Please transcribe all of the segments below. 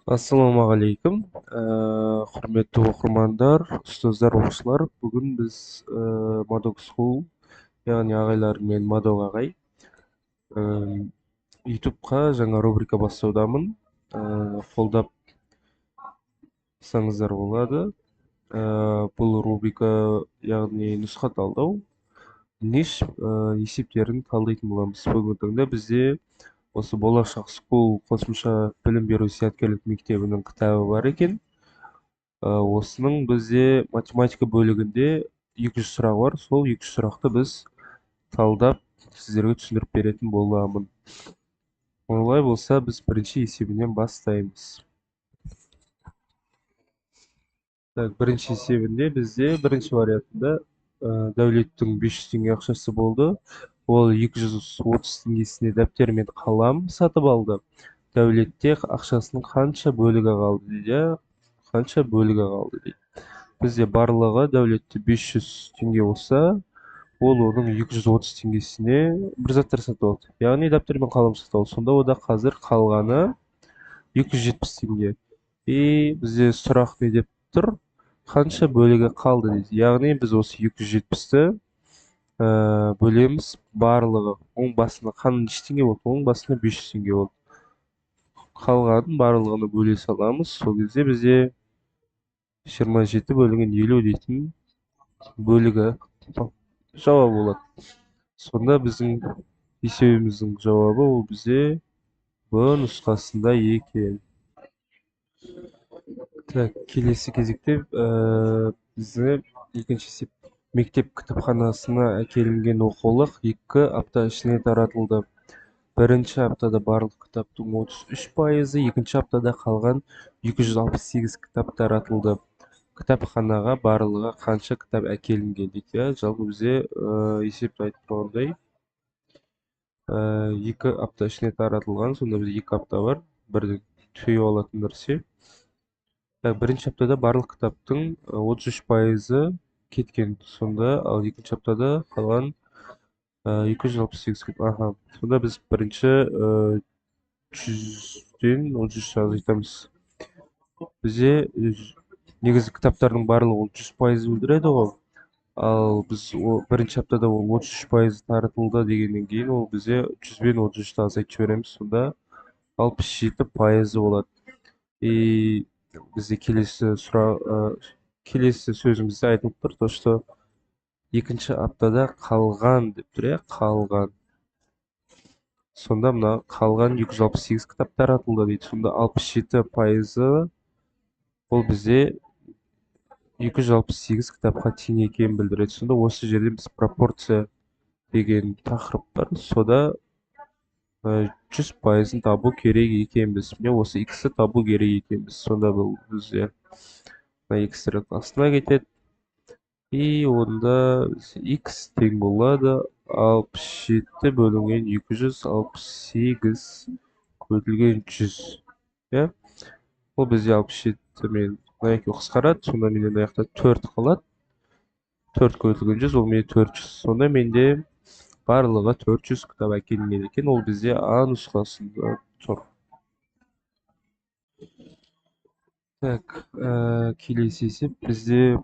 Ассалаумағалейкум, құрметті оқырмандар, ұстаздар, оқушылар. Бүгін біз Мадок School, яғни ағайлар мен Мадок ағай, ютубқа жаңа рубрика бастаудамын. Қолдап саңыздар болады. Бұл рубрика, яғни нұсқа талдау, есептерін талдайтын боламыз. Бүгінгі таңда бізде осы болашақ скул қосымша білім беру зияткерлік мектебінің кітабы бар екен. Осының бізде математика бөлігінде 200 сұрақ бар. Сол 200 сұрақты біз талдап сіздерге түсіндіріп беретін боламын. Олай болса, біз бірінші есебінен бастаймыз. Бірінші есебінде бізде бірінші вариантында дәулеттің 500 теңге ақшасы болды. Ол 230 теңгесіне дәптер мен қалам сатып алды. Дәулетте ақшасының қанша бөлігі қалды дейді. Қанша бөлігі қалды дейді. Бізде барлығы дәулетте 500 теңге болса, ол оның 230 теңгесіне бір заттар сатып алды. Яғни дәптер мен қалам сатып алды. Сонда ода қазір қалғаны 270 теңге. Бізде сұрақ не деп тұр? Қанша бөлігі қалды дейді. Яғни біз осы 270-ті бөлеміз, барлығы оң басына қанша теңге болды? Оң басына 500 теңге болды. Қалғанын барлығını бөле саламыз. Сол кезде бізде 27 бөлінген 50 дейтін бөлігі жауабы болады. Сонда біздің есебіміздің жауабы ол бізде Б нұсқасында екен. Келесі кезекте бізді екінші есеп. Мектеп кітапханасына әкелінген оқулық 2 апта ішіне таратылды. Бірінші аптада барлық кітаптың 33%, екінші аптада қалған 268 кітап таратылды. Кітапханаға барлығы қанша кітап әкелінген дейді. Жалпы бізде есепті айтып тұрғандай 2 апта ішіне таратылған, сонда бізде 2 апта бар. Бірді түйіп алатын нәрсе. Бірінші аптада барлық кітаптың 33%-ы кеткен. Сонда ал екінші аптада қалған 268 кітап. Сонда біз бірінші 100-ден 33 азайтамыз. Бізде негізі кітаптардың барлығы 100% білдіреді ғой. Ал біз бірінші аптада ол 33% таратылды дегеннен кейін ол бізде 100-бен 33-ті азайтып жібереміз. Сонда 67% болады. Бізде келесі сөзімізде айтылып тұр, то что екінші аптада қалған деп тұр, қалған. Сонда мына қалған 268 кітап таратылды дейді. Сонда 67%-ы ол бізде 268 кітапқа тең екенін білдіреді. Сонда осы жерде біз пропорция деген тақырып бар. Сода 100%-ын табу керек екенбіз. Міне осы x-ті табу керек екенбіз. Сонда бұл бізде x-тің астына кетеді. Онда x тең болады 67 бөлінген 268 көтілген 100. Ол бізде 67 мен мына екеуі қысқарады. Сонда менде мына жақта 4 қалады. 4 көтілген 100, ол менде 400. Сонда менде барлығы 400 кітап әкелінген екен. Ол бізде А нұсқасында тұр. Келесі есеп бізде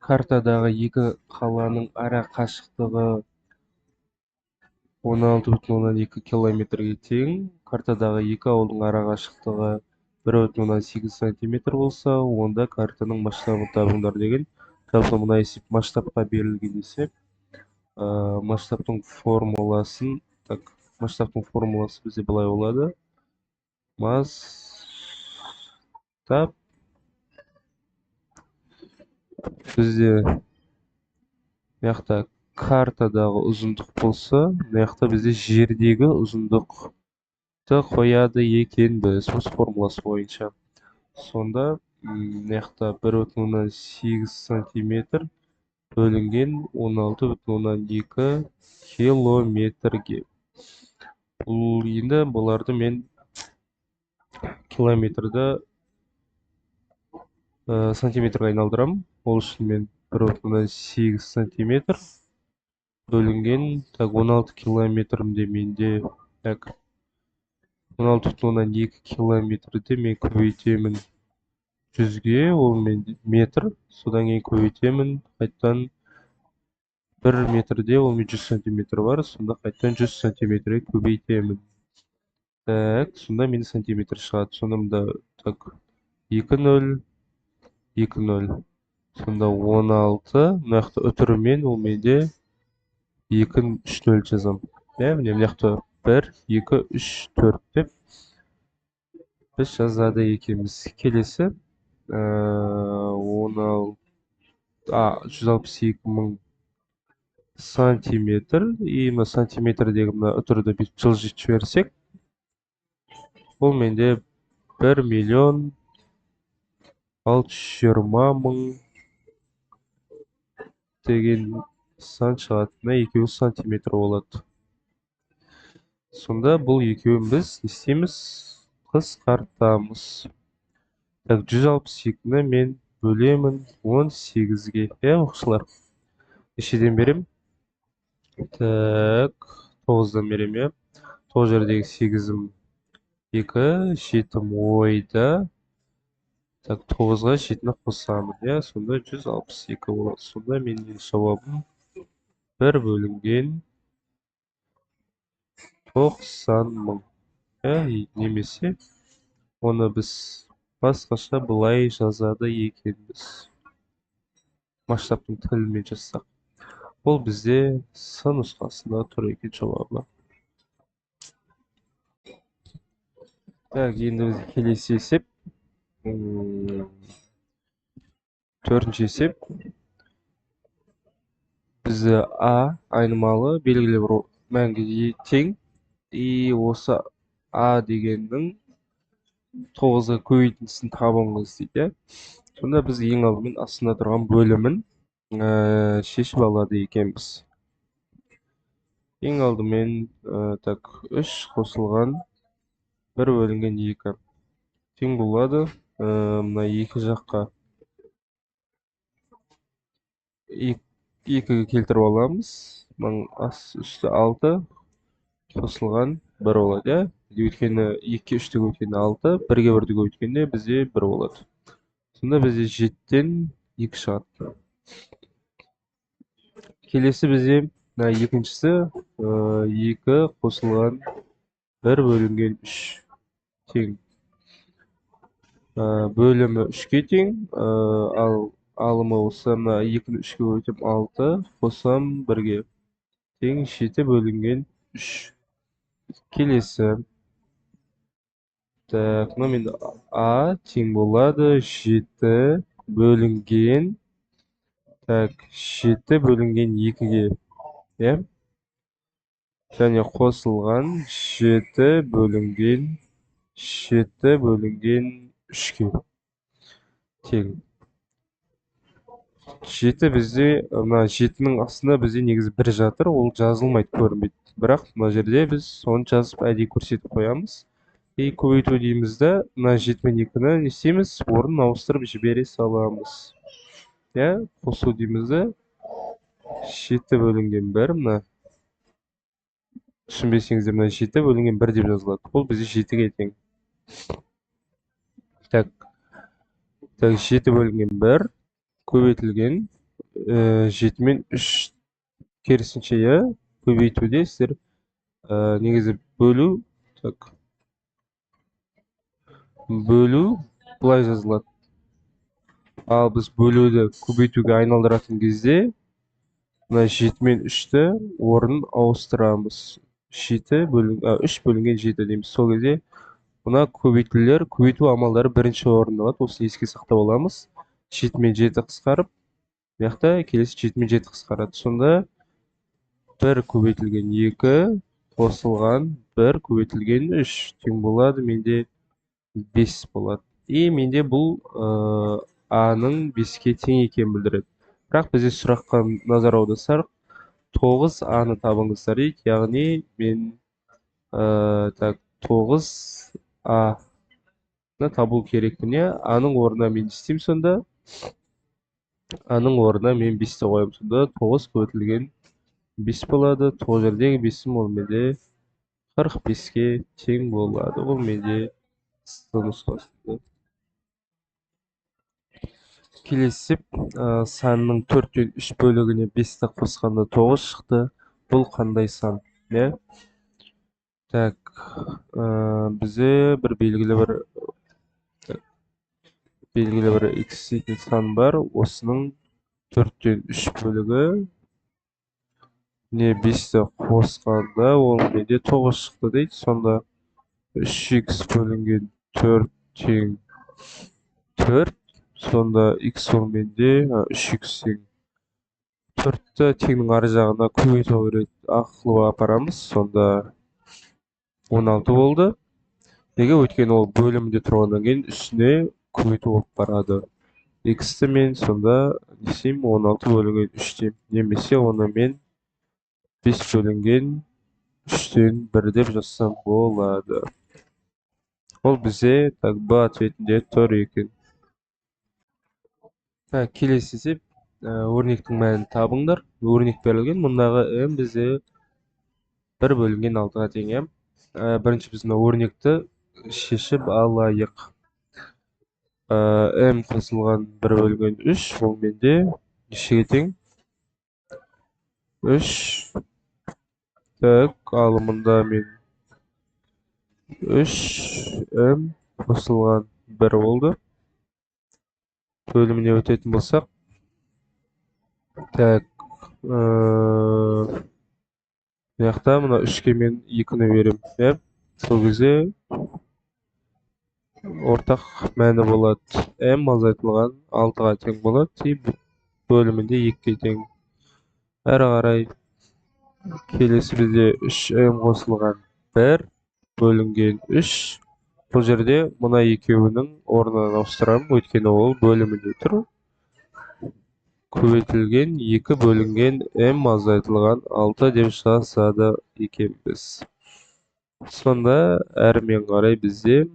картадағы екі қаланың ара қашықтығы 16,2 километрге тең. Картадағы екі ауылдың ара қашықтығы 1,8 сантиметр болса, онда картаның масштабын табыңдар деген. Жалпы мына есеп масштабқа берілген есеп. Масштабтың формуласы бізде былай болады. Масштаб бізде мына картадағы ұзындық болса, мына бізде жердегі ұзындықты қояды екенбіз осы формуласы бойынша. Сонда мына 1,8 сантиметр бөлінген 16,2 километрге. Бұл енді бұларды мен километрді сантиметрге айналдырам. Ол үшін мен 1,8 сантиметр бөлінген 16 километрімде менде 16,2 километрді мен көбейтемін 100-ге, ол метр. Содан кейін көбейтемін, қайттан 1 метрде ол 100 сантиметр бар, сонда қайттан 100 сантиметрге көбейтемін. Так, сонда мен сантиметр шығады. Сонда мұнда так 2,0, 2,0. Сонда 16. Мына жақта үтірімен ол менде 2-ні 3,0 жазам. Міне мына жақта 1, 2, 3, 4 деп біз жазады екенбіз. Келесі 162 мың сантиметр. И мына сантиметрдегі мына үтірді бүйтіп жылжытып жіберсек, бұл менде 1,620,000 деген сан шығады. Мына екеуі сантиметр болады. Сонда бұл екеуін біз не істейміз? Қысқартамыз. Так, 162-ні мен бөлемін 18-ге. Оқушылар. Нешеден берем? Так, 9-дан берем, 9 жердегі 8-ім 2, 7-ім ойда. Так, 9-ға 7-ні қосамын, сонда 162 болады. Сонда менің жауабым 1 бөлінген 90 мың. Немесе оны біз басқаша былай жазады екенбіз. Масштабтың тілімен жазсақ. Бұл бізде С нұсқасында тұр екен жауабы. Так, енді біз келесі есеп. 4-ші есеп. Бізді А айнымалы белгілі бір мәнге тең. И осы А дегеннің 9-ға көбейтіндісін табыңыз дейді. Сонда біз ең алдымен астында тұрған бөлімін шешіп алады екенбіз. Ең алдымен 3 қосылған 1 бөлінген 2 тең болады. Мына екі жаққа 2-ге келтіріп аламыз. Үсті 6 қосылған 1 болады. Өйткені 2-ге 3-ті өткенде 6, 1-ге 1-ті өткенде бізде 1 болады. Сонда бізде 7-тен 2 шығады. Келесі бізде екіншісі 2 қосылған 1 бөлінген 3 тең. Бөлімі 3-ге тең, ал алымы осы мына 2-ні 3-ге өтіп 6, қосам 1-ге тең 7 бөлінген 3. Келесі. Так, мен А тең болады 7 бөлінген 7 бөлінген 2-ге. Және қосылған 7 бөлінген 3-ге тең. 7 бізде, мына 7-нің астында бізде негізі 1 жатыр, ол жазылмайды, көрінбейді. Бірақ мына жерде біз соны жазып әдейі көрсетіп қоямыз. И көбейту деймізді, мына 7 мен 2-ні не істейміз? Орнын ауыстырып жібере саламыз. Қосу деймізді. 7 бөлінген 1, мына түсінбесеңіздер, мына 7 бөлінген 1 деп жазылады. Ол бізде 7-ге тең. Так, 7 бөлінген 1 көбейтілген 7 мен 3 керісінше көбейтуде сіздер негізі бөлу былай жазылады. Ал біз бөлуді көбейтуге айналдыратын кезде мына 7 мен 3-ті орнын ауыстырамыз. 3 бөлінген 7 дейміз. Сол кезде мына көбейту амалдары бірінші орында алады. Осыны еске сақтап аламыз. 7 мен 7 қысқарып, яқта келесі 7 мен 7 қысқарады. Сонда 1 көбейтілген 2 қосылған 1 көбейтілген 3 тең болады. Менде 5 болады. И менде бұл А-ның 5-ке тең екенін білдіреді. Бірақ бізде сұраққа назар аударсақ 9 А-ны табыңыздар дейді. Яғни мен 9 А-ны табу керекпін. А-ның орнына мен істеймін сонда. А-ның орнына мен 5-ті қоямын. Сонда 9 көбейтілген 5 болады. 9 жердегі 5-ім ол менде 45-ке тең болады. Бұл менде нұсқасында. Келесі санның 4-тен 3 бөлігіне 5-ті қосқанда 9 шықты. Бұл қандай сан? Не? Так, бізе бір белгілі бір x дейтін сан бар. Осының 4-тен 3 бөлігі не 5-ті қосқанда ол менде 9 шықты дейді. Сонда 3x бөлінген 4 тең 4. Сонда x ол менде 3x тең 4-ті теңнің ар жағына көбейту керек ақылы апарамыз. Сонда 16 болды. Неге? Өйткені ол бөлімде тұрғаннан кейін үстіне көбейту болып барады. X-ті мен сонда 16 бөлінген 3 немесе оны мен 5 бөлінген 3-тен 1 деп жазсам болады. Ол бізе Б ответінде тұр екен. Келесі өрнектің мәнін табыңдар. Өрнек берілген. Мұндағы m бізе 1 бөлінген 6-ға тең. Бірінші біз өрнекті шешіп алайық. m қосылған 1 бөлінген 3 бұл менде нешеге тең? 3. Так, ал мұнда мен 3m қосылған 1 болды. Бөліміне өтетін болсақ. Так, яқта мұна 3-ке мен 2-ні берем. Сол кезде ортақ мәні болады. m азайтылған 6-ға тең болады. Бөлімінде 2-ге тең. Әрі қарай келесі бізде 3m қосылған 1 бөлінген 3. Бұл жерде мұна екеуінің орнынан ауыстырамын, өйткені ол бөлімінде тұр. Көбейтілген 2 бөлінген m азайтылған 6 деп жазады екенбіз. Сонда әрмен қарай бізде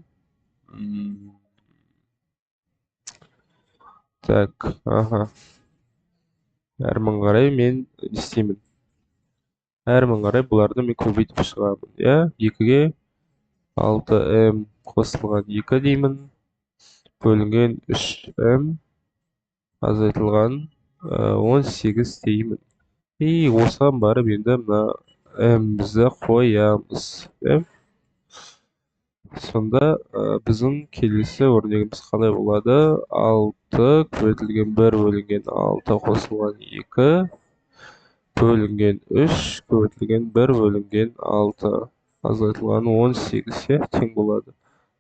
так, әрмен қарай мен істеймін. Әрмен қарай бұларды мен көбейтіп шығамын. 2-ге 6m қосылған 2 деймін. Бөлінген 3m азайтылған 18 деймін. Осыған барып енді мына m-бізді қоямыз. Сонда біздің келесі өрнегіміз қалай болады? 6 көбейтілген 1 бөлінген 6 қосылған 2 бөлінген 3 көбейтілген 1 бөлінген 6 азайтылған 18 тең болады.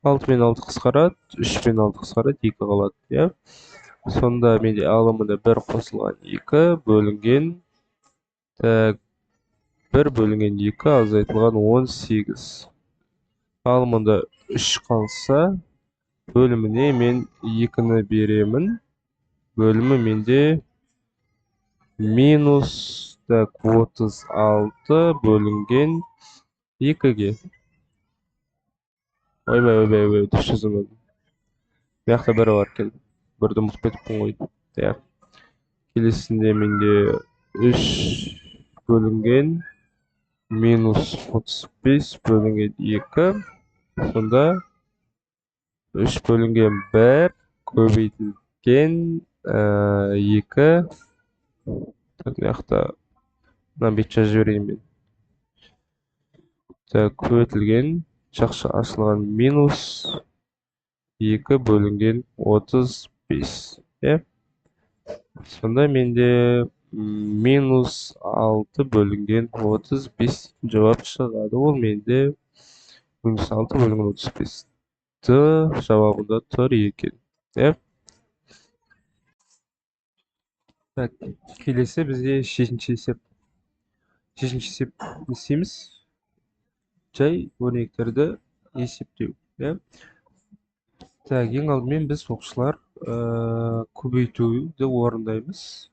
6 мен 6 қысқарады, 3 мен 6 қысқарады, 2 қалады. Сонда менде алымында 1 қосылған 2 бөлінген 1 бөлінген 2 азайтылған 18. Алымында 3 қалса, бөліміне мен 2-ні беремін. Бөлімі менде минус 36 бөлінген 2-ге. Ойбай, дұрыс жазылмады. Мияқта 1 бар екен. 1-ді ұмытып кетіппін ғой. Келесінде менде 3 бөлінген минус 35 бөлінген 2. Сонда 3 бөлінген 1 көбейтілген 2. Мияқта бет жазып жіберейін мен. Көбейтілген жақшы ашылған минус 2 бөлінген 35. Сонда менде минус 6 бөлінген 35 жауап шығады. Ол менде минус 6 бөлінген 35-ті жауабында тұр екен. Келесі бізде шешінші есеп. Шешінші есеп істейміз. Жай өрнектерді есептеу. Ең алдымен біз оқушылар көбейтуді орындаймыз.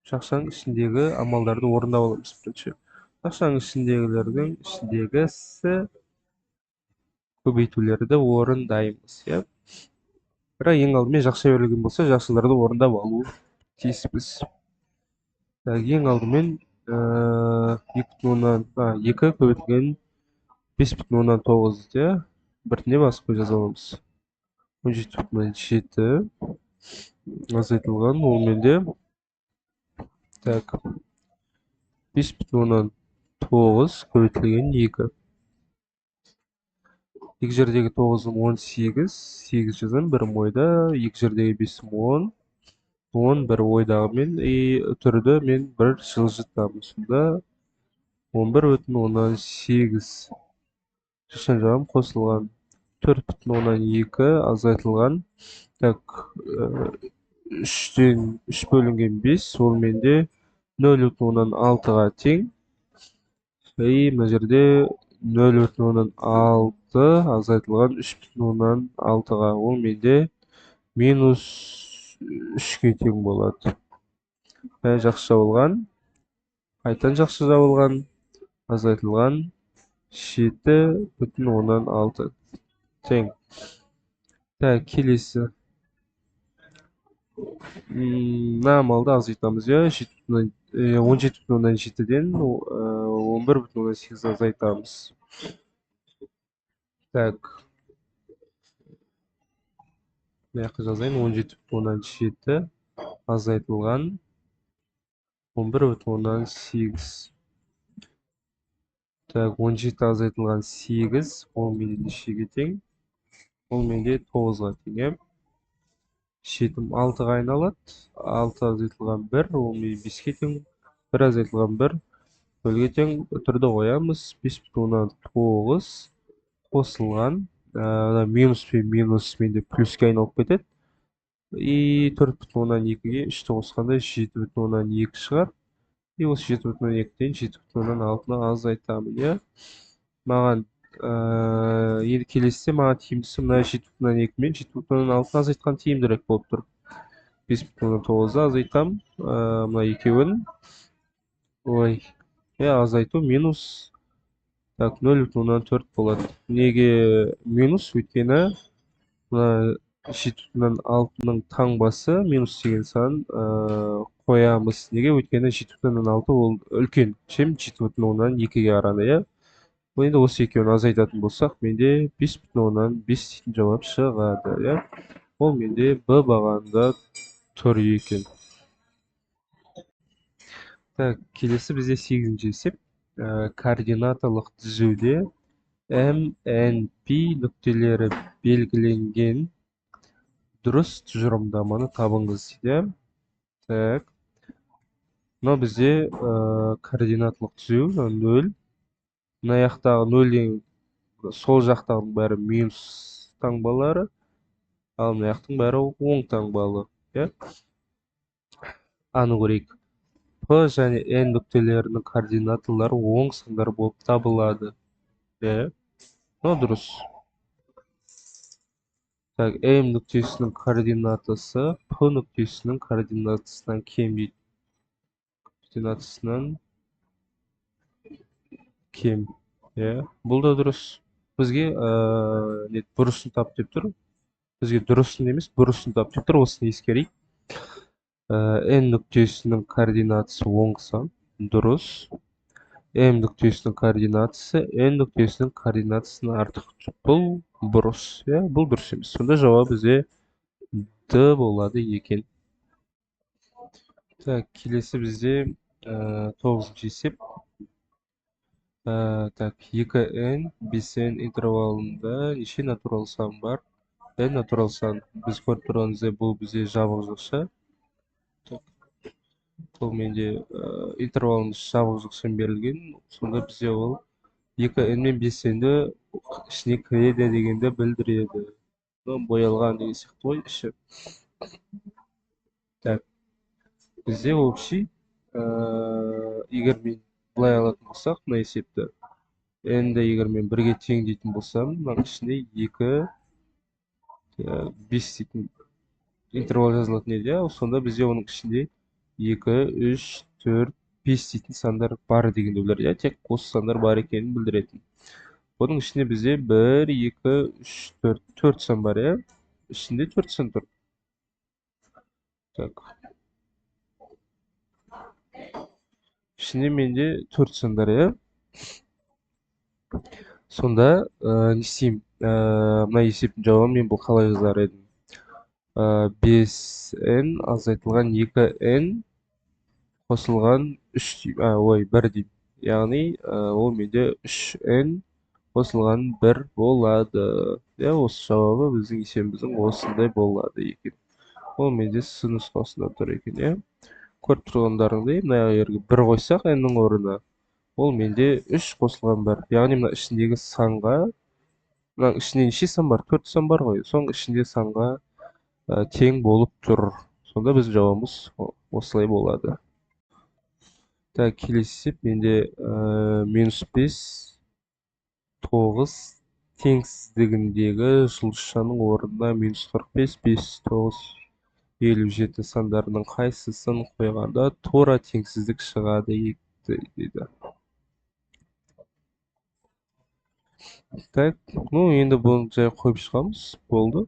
Шақшаң ішіндегі амалдарды орындап аламыз бірінші. Шақшаң ішіндегілердің ішіндегісі көбейтулерді орындаймыз. Бірақ ең алдымен жақша берілген болса, жақшыларды орындап алу тиіспіз. Ең алдымен 2 көбейтілген 5,9'ya біртіндеп басып қойып жаза аламыз. 17,7 азайтылған, ол менде так 5,9 көбейтілген 2. Екі жердегі 9'ым 18, 8 жазам, бірім ойда, екі жердегі 5'ім 10, 10 бір ойдағы мен, түрді мен бір жылжытамын. Сонда 11,8 шешен жағым қосылған. 4,2 азайтылған. Так, 3'тен 3 бөлінген 5, ол менде 0,6-ға тең. Мына жерде 0,6 азайтылған 3,6-ға, ол менде минус 3-ке тең болады. Жақсы жабылған. Қайтадан жақсы жабылған. Azaltılan 7,6 тең. Так, келесі. Мына амалды азайтамыз, иә, 17,7-ден 11,8 азайтамыз. Так. Мына жаққа жазайын, 17,7 азайтылған 11,8. Так, 17 азайтылған 8, ол менде нешеге тең? Ол менде 9-ға тең, иә. 7 6-ға айналады. 6 азайтылған 1, ол менде 5-ке тең. 1 азайтылған 1, нөлге тең. Түрді қоямыз. 5,9 қосылған. Минус пен минус менде плюске айналып кетеді. 4,2-ге 3-ті қосқанда 7,2 шығар. Осы 7,2-ден 7,6-ны азайтамын, иә. Маған енді келесіде маған тиімдісі мына 7,2 мен 7,6-ны азайтқан тиімдірек болып тұр. 5,9-ды азайтам, мына екеуін. Ой, азайту минус. Так, 0,4 болады. Неге минус? Өйткені мына 7,6-ның таңбасы минус деген сан қоямыз. Неге? Өйткені 7,6 ол үлкен, чем 7,2-ге қарағанда, иә. Енді осы екеуін азайтатын болсақ, менде 5,5 дейтін жауап шығады, иә. Ол менде Б бағанында тұр екен. Так, келесі бізде 8-ші есеп. Координаталық түзуде М, Н, P нүктелері белгіленген дұрыс тұжырымдаманы табыңыз дейді. Так. Мынау бізде координаталық түзу 0. Мына жақтағы 0-ден сол жақтағының бәрі минус таңбалары, ал мына жақтың бәрі оң таңбалы, иә. Аны көрейік. П және Н нүктелерінің координаталары оң сандар болып табылады. Мынау дұрыс. Так, М нүктесінің координатасы П нүктесінің координатасынан кем дейді. Координатасынан кем. Бұл да дұрыс. Бізге бұрысын тап деп тұр. Бізге дұрысын емес, бұрысын тап деп тұр. Осыны ескерейік. N нүктесінің координатасы оң сан, дұрыс. M нүктесінің координатасы N нүктесінің координатасына артық. Бұл бұрыс, бұл дұрыс емес. Сонда жауап бізде Д болады екен. Так, келесі бізде 9-ші есеп. Так, 2n 5n интервалында неше натурал сан бар? N натурал сан. Біз көріп тұрғанымыздай бұл бізде жабық жұқша. Бұл менде интервалымыз жабық жұқшамен берілген. Сонда бізде ол 2n мен 5n-ді ішіне кіреді дегенді білдіреді. Боялған деген сияқты ғой іші. Так, бізде общий, егер мен былай алатын болсақ, мына есепті n-ді егер мен 1-ге тең дейтін болсам, мына ішінде 2, 5 дейтін интервал жазылатын еді, сонда бізде оның ішінде 2, 3, 4, 5 дейтін сандар бар дегенді білдіреді, тек осы сандар бар екенін білдіретін. Оның ішінде бізде 1, 2, 3, 4 сан бар, ішінде 4 сан тұр. Так. Ішінде менде 4 сандар, сонда не істеймін, мына есептің жауабын мен бұл қалай жазар едім? 5n азайтылған 2n қосылған 3 деймін, ой, 1 деймін. Яғни ол менде 3n қосылған 1 болады. Иә, осы жауабы біздің есебіміздің осындай болады екен. Ол менде с нұсқасында тұр екен, иә. Көріп тұрғандарыңдай, мына жерге 1 қойсақ n-нің орнына, ол менде 3 қосылған 1. Яғни мына ішіндегі санға, мынаның ішінде неше сан бар? 4 сан бар ғой. Соның ішінде санға тең болып тұр. Сонда біздің жауабымыз осылай болады. Так, келесі есеп менде -5 9 теңсіздігіндегі жұлдызшаның орнына -45 5 9 57 сандарының қайсысын қойғанда тура теңсіздік шығады дейді. Так, ну енді бұны жай қойып шығамыз, болды.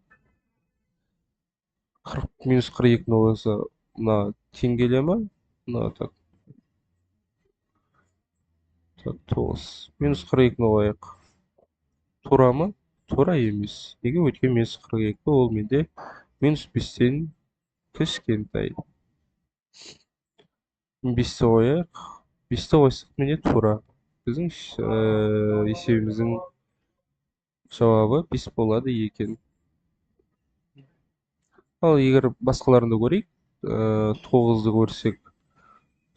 40 -42 болса мына тең келе ма? Мына так 9 -42 қояйық. Тура ма? Тура емес. Неге? Өйткені -42 ол менде -5-тен кішкентай. 5-ті қояйық. 5-ті қойсақ менде тура. Біздің есебіміздің жауабы 5 болады екен. Ал егер басқаларында көрейік, 9-ды көрсек,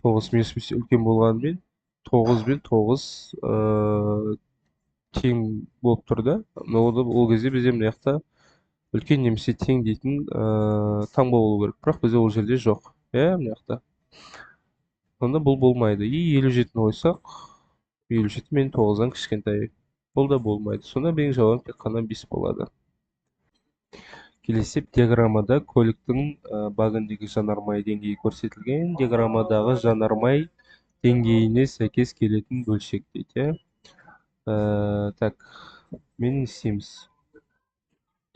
9 -5 үлкен болғанымен 9 бен 9 тең болып тұр да. Ол кезде бізде мына жақта үлкен немесе тең дейтін таңба болу керек. Бірақ бізде ол жерде жоқ. Иә, мына жақта. Онда бұл болмайды. 57-ні қойсақ, 57 мен 9-дан кішкентай. Бұл да болмайды. Сонда менің жауабым тек қана 5 болады. Келесі диаграммада көліктің багіндегі жанармай деңгейі көрсетілген. Диаграммадағы жанармай деңгейіне сәйкес келетін бөлшек дейді. Так, мен не істейміз?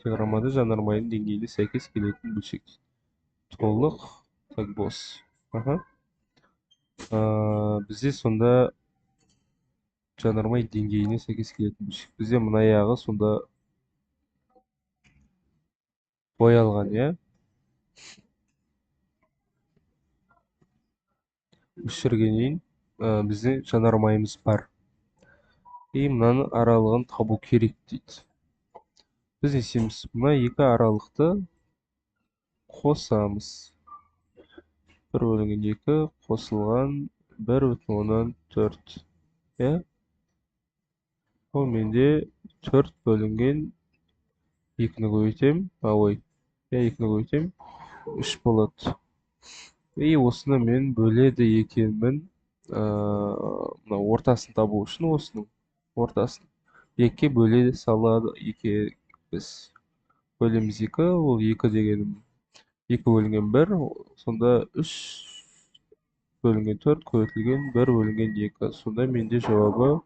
Диаграммада жанармайдың деңгейіне сәйкес келетін бөлшек. Толық, так, бос. Бізде сонда жанармай деңгейіне сәйкес келетін бөлшек. Бізде мына аяғы сонда боялған, иә? Өшіргеннен бізде жанармайымыз бар. Мынаның аралығын табу керек дейді. Біз не істейміз? Мына екі аралықты қосамыз. 1/2 қосылған 1/4. Иә? Ол менде 4/2-ні көбейтем. Ой, 2-ні көбейтем. 3 болады. Осыны мен бөледі екенмін. Мына ортасын табу үшін осының ортасын 2-ке бөледі салады. 2 біз бөлеміз 2, ол 2 дегенім 2 бөлінген 1, сонда 3 бөлінген 4 көбейтілген 1 бөлінген 2. Сонда менде жауабы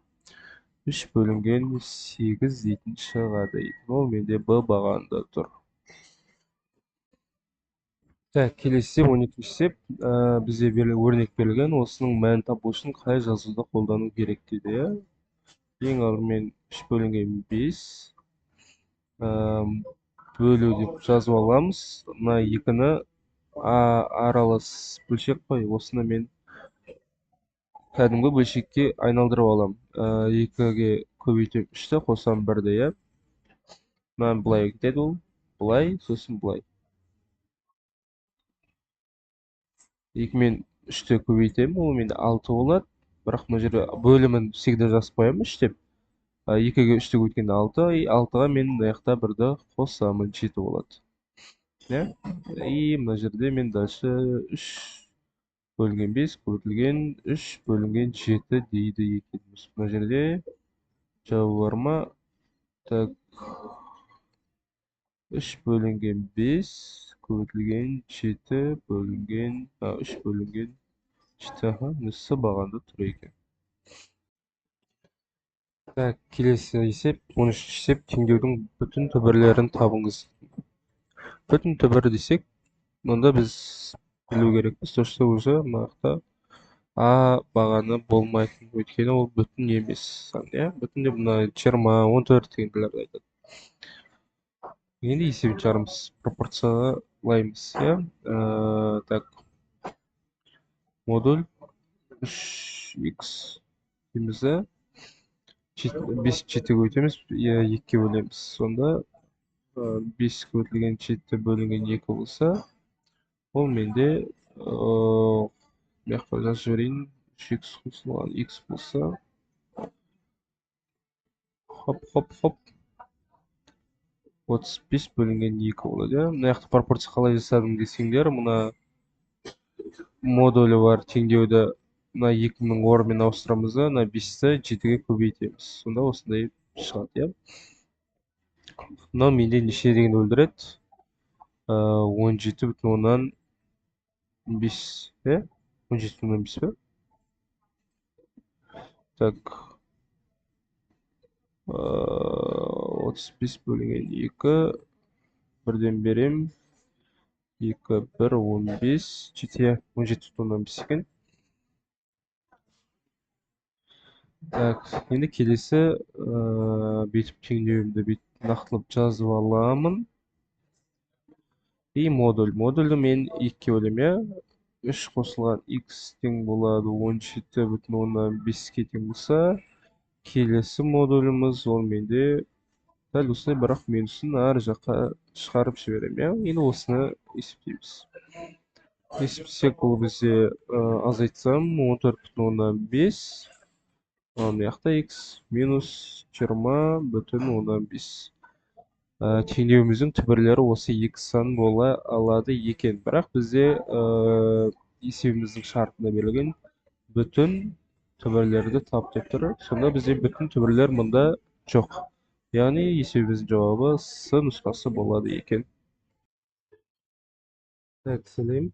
3 бөлінген 8 дейтін шығады. Ол менде Б бағанында тұр. Так, келесі 12-ші есеп, бізде өрнек берілген, осының мәнін табу үшін қай жазуды қолдану керек дейді. Ең алдымен 3 бөлінген 5 бөлу деп жазып аламыз. Мына 2-ні аралас бөлшек қой, осыны мен кәдімгі бөлшекке айналдырып алам. 2-ге көбейтем 3-ті, қосам 1-ді, иә. Мына бұлай кетеді ол, бұлай, сосын бұлай. 2 мен 3-ті көбейтем, ол менде 6 болады. Бірақ мына жерде бөлімін всегда жазып қоямын 3 деп. 2-ге 3-ті көбейткенде 6, 6-ға мен мына жақта 1-ді қосамын, 7 болады. Мына жерде мен дальше 3 бөлінген 5 көбейтілген 3 бөлінген 7 дейді екенбіз. Мына жерде жауабы бар ма? Так, 3 бөлінген 5 көбейтілген 7 бөлінген 3 бөлінген 7, нүсі бағанды тұр екен. Так, келесі есеп 13-ші есеп, теңдеудің бүтін түбірлерін табыңыз. Бүтін түбір десек, мұнда біз білу керекпіз. То, что уже мына жақта а бағаны болмайтын, өйткені ол бүтін емес сан, иә, бүтін деп мына 20, 14 дегенділерді айтады. Енді есебін шығарамыз, пропорциялаймыз, иә. Так, модуль 3х дейміз, да. 5 жетіге өтеміз, 2-ге бөлеміз. Сонда 5 көтілген 7 бөлінген 2 болса, ол менде мына жазып жіберейін. 3х қосылған x болса, хоп, хоп, хоп, 35 бөлінген 2 болады, иә. Мына жақта пропорция қалай жасадым десеңдер, мына модулі бар теңдеуді мына 2-нің орнымен ауыстырамыз да, мына 5-ті 7-ге көбейтеміз. Сонда осындай шығады, иә. Мынау менде неше дегенді өлдіреді? 17,5, иә? 17,5 пе? Так, 35 бөлінген 2, бірден берем. 2, 1, 15, 17,5 екен. Так, енді келесі бүйтіп теңдеуімді бүйтіп нақтылап жазып аламын. И модульді мен 2-ге бөлем, иә. 3 қосылған x тең болады 17,5-ке тең болса, келесі модуліміз ол менде дәл осылай, бірақ мен үшін ар жаққа шығарып жіберем, иә. Енді осыны есептейміз. Есептесек, ол бізде азайтсам 14,5, мына жақта x минус 20,5. Теңдеуіміздің түбірлері осы 2 сан бола алады екен. Бірақ бізде есебіміздің шартында берілген бүтін түбірлерді тап деп тұр. Сонда бізде бүтін түбірлер мұнда жоқ. Яғни есебіміздің жауабы С нұсқасы болады екен. Так, сәлем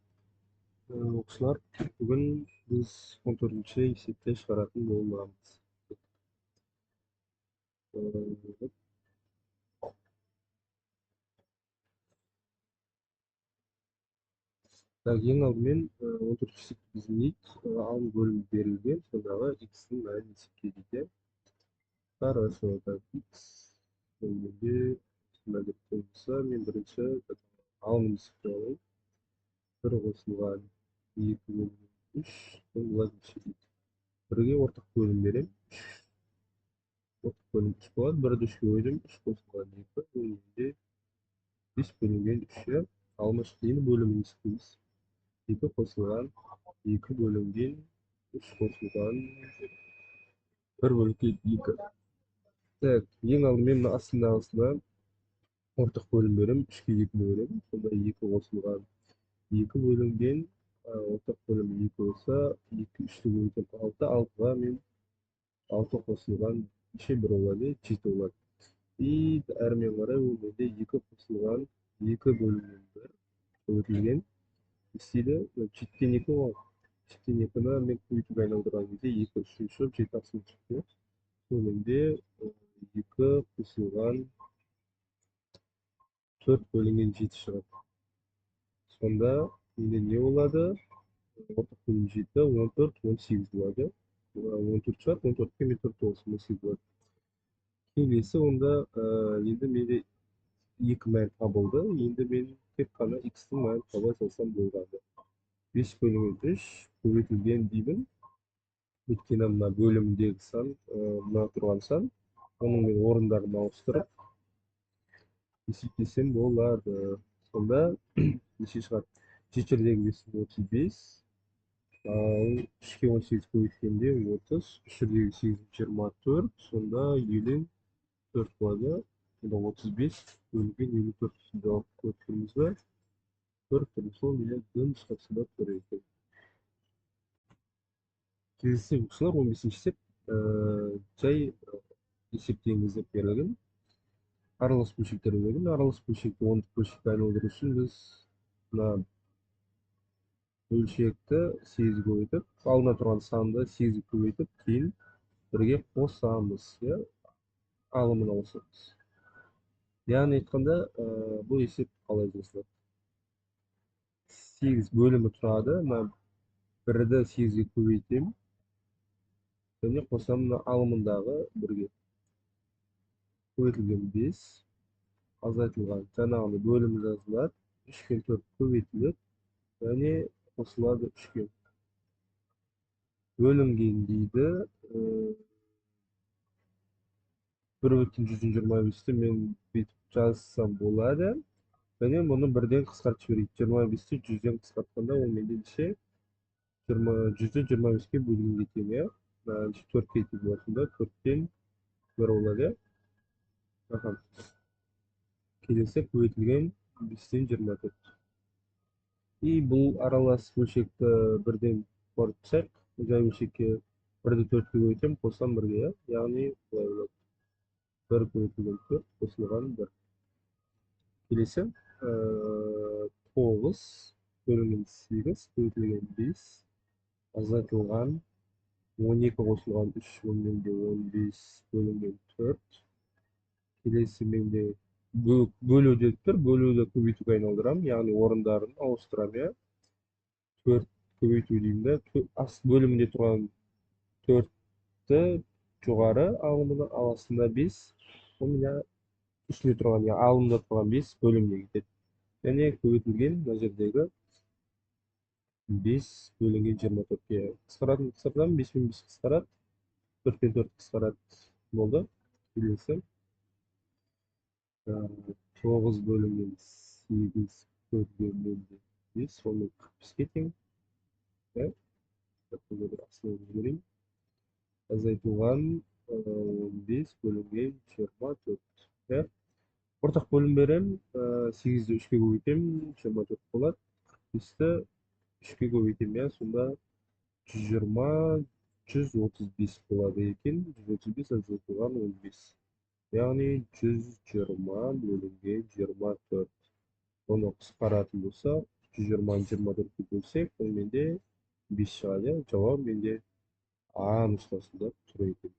оқушылар. Бүгін біз 14-ші есепті шығаратын боламыз. Так, ең алдымен 14-ші есепті біз не дейді? Алым бөлім берілген, сондағы x-ның мәнін есептейді. Хорошо, так, x бөлімде мәлімет болса, мен бірінші алымын есептей аламын. 1 қосылған 2 бөлінген 3, бұл былай дейді. Бірге ортақ бөлім берем. Ортақ бөлім 3 болады, 1-ді 3-ке бөлем, 3 қосылған 2, бұл менде 5 бөлінген 3-ше. Алма шықпейін бөлімін есептейміз. 2 қосылған 2 бөлінген 3 қосылған 1 бөлінген 2. Так, ең алдымен мына астындағысына ортақ бөлім берем, 3-ке 2 бөлем. Сонда 2 қосылған 2 бөлінген ортақ бөлім 2 болса, 2 3-ті бөлінген 6, 6-ға мен 6 қосылған неше 1 болады, 7 болады. И әрмен қарай ол менде 2 қосылған 2 бөлінген 1 көбейтілген. Істейді, 7-тен 2 ғой. 7-тен 2-ні мен көбейтуге айналдырған кезде 2 3-тен шығып 7 астына шықты. Сол менде 2 қосылған 4 бөлінген 7 шығады. Сонда менде не болады? Ортақ бөлім 7, 14, 18 болады. 14 шығады, 14-ке мен 4 болсын, 18 болады. Келесі онда енді менде 2 мән табылды. Енді мен тек қана x-ның мәнін таба салсам болғаны. 5 бөлінген 3 көбейтілген деймін. Өйткені мына бөлімдегі сан, мына тұрған сан, оның мен орындарын ауыстырып есептесем болады. Сонда неше шығады? 7-дегі 35, ал 3-ке 18 көбейткенде 30, 3-дегі 8 24, сонда 54 болады. Сонда 35 бөлінген 54 жауап көрдіңіз бе? Көріп сол менен д нұсқасында тұр екен. Келесі оқушылар 15-ші есеп жай есептеңіз деп берілген. Аралас бөлшектер берілген. Аралас бөлшекті ондық бөлшекке айналдыру үшін біз мына бөлшекті 8-ге көбейтіп, алдына тұрған санды 8-ге көбейтіп, кейін бірге қосамыз, алымын ауысамыз. Яғни айтқанда, бұл есеп қалай жасалады? 8 бөлімі тұрады. бірді 8-ге көбейтем және қосам мына алымындағы 1-ге көбейтілген 5 азайтылған жаңағыны бөлім жазылады 3 пен 4 көбейтіледі және қосылады 3-ге бөлінген дейді 1,125-ті мен бүйтіп жазсам болады және мұны бірден қысқартып жіберейік 25-ті 100-ден қысқартқанда ол менде неше 100-ді 25-ке бөлгенге тең иә 4-ке тең осында 4-тен 1 болады иә келесі көбейтілген 5-тен 24 и бұл аралас бөлшекті бірден қорытсақ жай бөлшекке 1-ді 4-ке көбейтем қоссам 1-ге иә яғни былай болады 1 көбейтілген 4 қосылған 1 келесі 9 бөлінген 8 көбейтілген 5 азайтылған 12 қосылған 3 менде 15 бөлінген 4 келесі менде бөлуде тұр бөлуді көбейтуге айналдырамын яғни орындарын ауыстырамын иә 4 көбейту деймін да бөлімінде тұрған 4-ті жоғары алымына ал астында 5 ол менде үстінде тұрған я алымда тұрған 5 бөлімге кетеді және көбейтілген мына жердегі 5 бөлінген 24-ке қысқартамын 5 пен 5 қысқарады 4 пен 4 қысқарады болды келесі 9 бөлінген 8 бөлінген 5 оны 45-ке тең жіберейін азайтылған 15 бөлінген 24 ортақ бөлім берем 8-ді 3-ке көбейтемін 24 болады 5-ті 3-ке көбейтемін иә сонда 120 135 болады екен 135 азайтылған 15 яғни 120 бөлінген 24 оны қысқаратын болса 120-ны 24-ке бөлсек ол менде 5 шығады жауап менде А нұсқасында тұр екен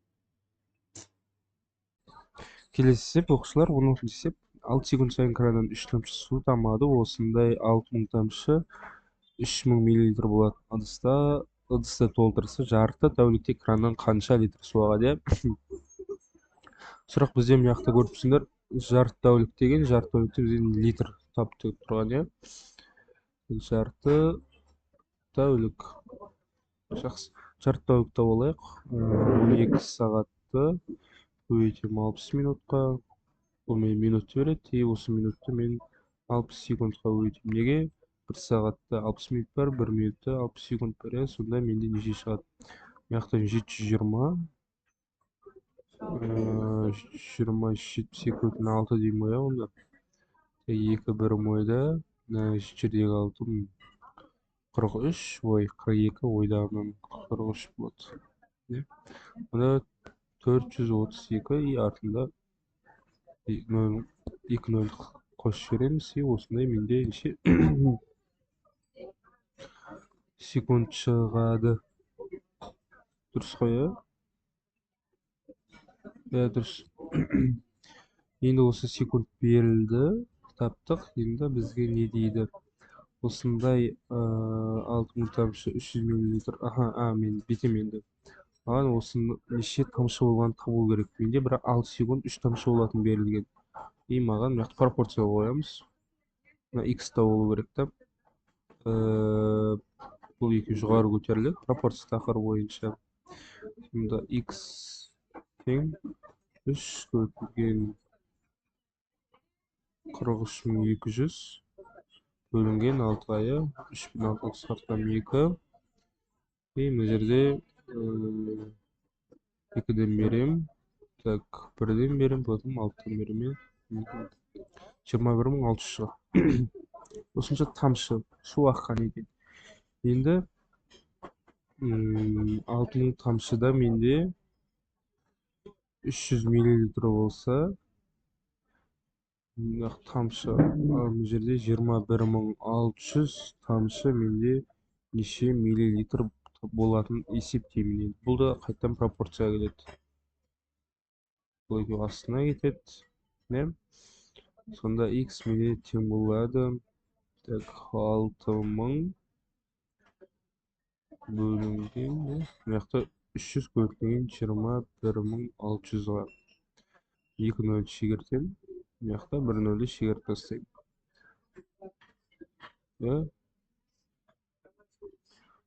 келесі есеп оқушылар 10 есеп 6 секунд сайын краннан 3 тамшы су тамады осындай 6000 тамшы 3000 мл болатын ыдысты толтырса жарты тәулікте краннан қанша литр су ағады сұрақ бізде мына жақта көріп тұрсыңдар жарты тәулік деген жарты тәулікте бізден литр тапты тұрған иә жарты тәулік жақсы жарты тәулікте болайық 12 сағатты көбейтем 60 минутқа бұл мен минутты береді и осы минутты мен 60 секундқа көбейтем неге 1 сағатта 60 минут бар 1 минутта 60 секунд бар иә сонда менде неше шығады мына жақтан 720 27,6 деймін ғой иә онда 2 бірім ойда жердегі 6 43 ой 42 ойдағынан 43 болады мұнда 432 и артында 2 нөл қосып жібереміз и осындай менде неше секунд шығады дұрыс қой иә дұрыс енді осы секунд берілді таптық енді бізге не дейді осындай 6000 тамшы 300 мл мен бүйтем енді маған осы неше тамшы болғанын табу керек менде бірақ 6 секунд 3 тамшы болатын берілген и маған мына жақта пропорцияға қоямыз мына x та болу керек та бұл екеуі жоғары көтеріледі пропорция тақырыбы бойынша сонда x тең 3 көбейтілген 43200 бөлінген 6-ға 3 пен 6 қысқартқан 2 и мына жерде 2-ден берем так 1-ден берем потом 6-дан берем 21600 шығады осынша тамшы су аққан екен енді 6000 тамшыда менде 300 мл болса тамшы мына жерде 21600 тамшы менде неше миллилитр болатын есептеймін енді бұл да қайтадан пропорцияға келеді бұл екеуі астына кетеді сонда x менде тең болады так 6000 бөлінген мына жақта 300 көбейтілген 21.600-ға 2 нөл шегертемін. Мына жақта 1 нөлді шегеріп тастаймын.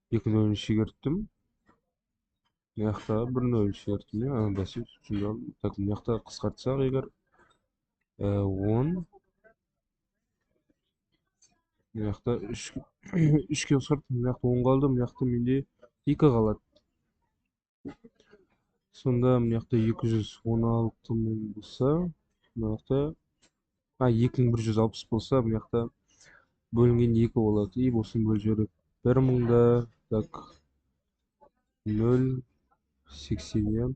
2 нөлді шегерттім. Мына жақта 1 нөлді шегерттім. Бәсе түсіндім. Так, мына жақта қысқартсақ егер 10, мына жақта 3-ке қысқарттым. Мына жақта 10 қалды. Мына жақта менде 2 қалады. Сонда мына жақта 216 мың болса, мына жақта 2160 болса, мына жақта бөлінген 2 болады. И болсын бөліп жіберіп 1 мыңда, так, 0,80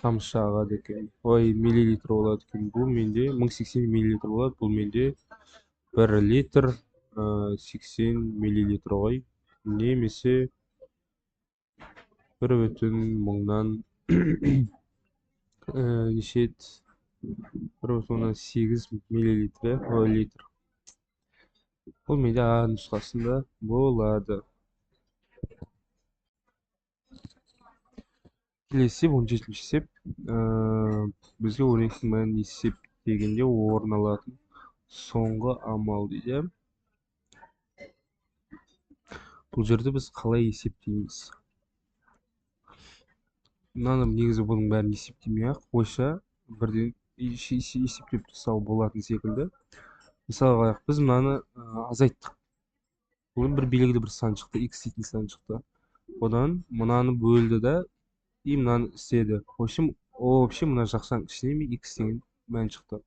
тамшы ағады екен. Ой, миллилитр болады екен. Бұл менде 1080 миллилитр болады. Бұл менде 1 литр 80 миллилитр ғой. Немесе 1,1000-нан неше еді? 1,8 миллилитр, литр. Бұл менде А нұсқасында болады. Келесі 17-ші есеп. Бізге өрнектің мәнін есептегенде орын алатын соңғы амал дейді. Бұл жерде біз қалай есептейміз? Мынаны негізі бұның бәрін есептемей-ақ қойса, бірден есептеп тастауға болатын секілді. Мысалға, біз мынаны азайттық. Бұл бір белгілі бір сан шықты, x дейтін сан шықты. Одан мынаны бөлді да, и мынаны істеді. Вообще мына жақшаның ішіне x деген мән шықты.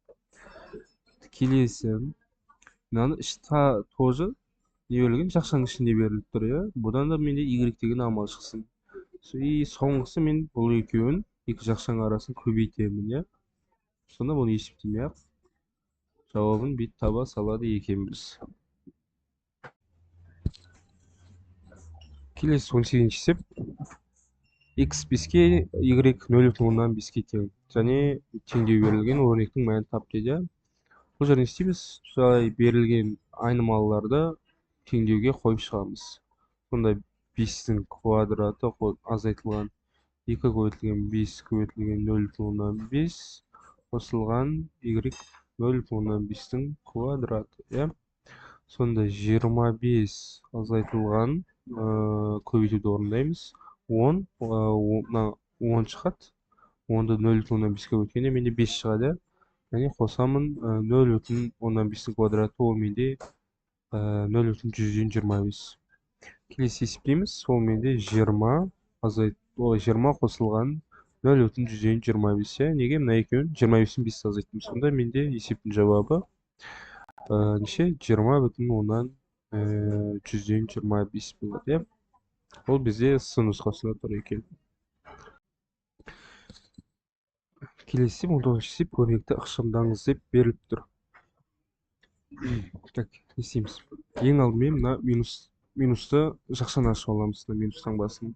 Келесі, мынаны тоже не берілген, жақшаның ішінде беріліп тұр, иә. Бұдан да менде y деген амал шықсын. И соңғысы мен бұл екеуін, екі жақшаның арасын көбейтемін, иә. Сонда бұны есептемей-ақ жауабын бүйтіп таба салады екенбіз. Келесі 18-ші есеп. X 5-ке, Y 0,5-ке тең. Және теңдеу берілген өрнектің мәнін тап дейді. Бұл жерде не істейміз? Солай берілген айнымалыларды теңдеуге қойып шығамыз. Сонда 5-тің квадраты азайтылған 2 көбейтілген 5 көбейтілген 0,5 қосылған y 0,5-тің квадраты. Сонда 25 азайтылған көбейтуді орындаймыз. 10 шығады. 10-ды 0,5-ке өткенде менде 5 шығады. Яғни қосамын 0,5-тің квадраты, ол менде 0,125. Келесі есептейміз. Ол менде 20 қосылған 0,125. Неге мына екеуін 25-тен 5 азайттым. Сонда менде есептің жауабы неше? 20,125 болады. Ол бізде С нұсқасында тұр екен. Келесі 19-ші есеп өрнекті ықшамдаңыз деп беріліп тұр. Так, не істейміз? Ең алдымен мына минусты жақшаны ашып аламыз, минус таңбасын.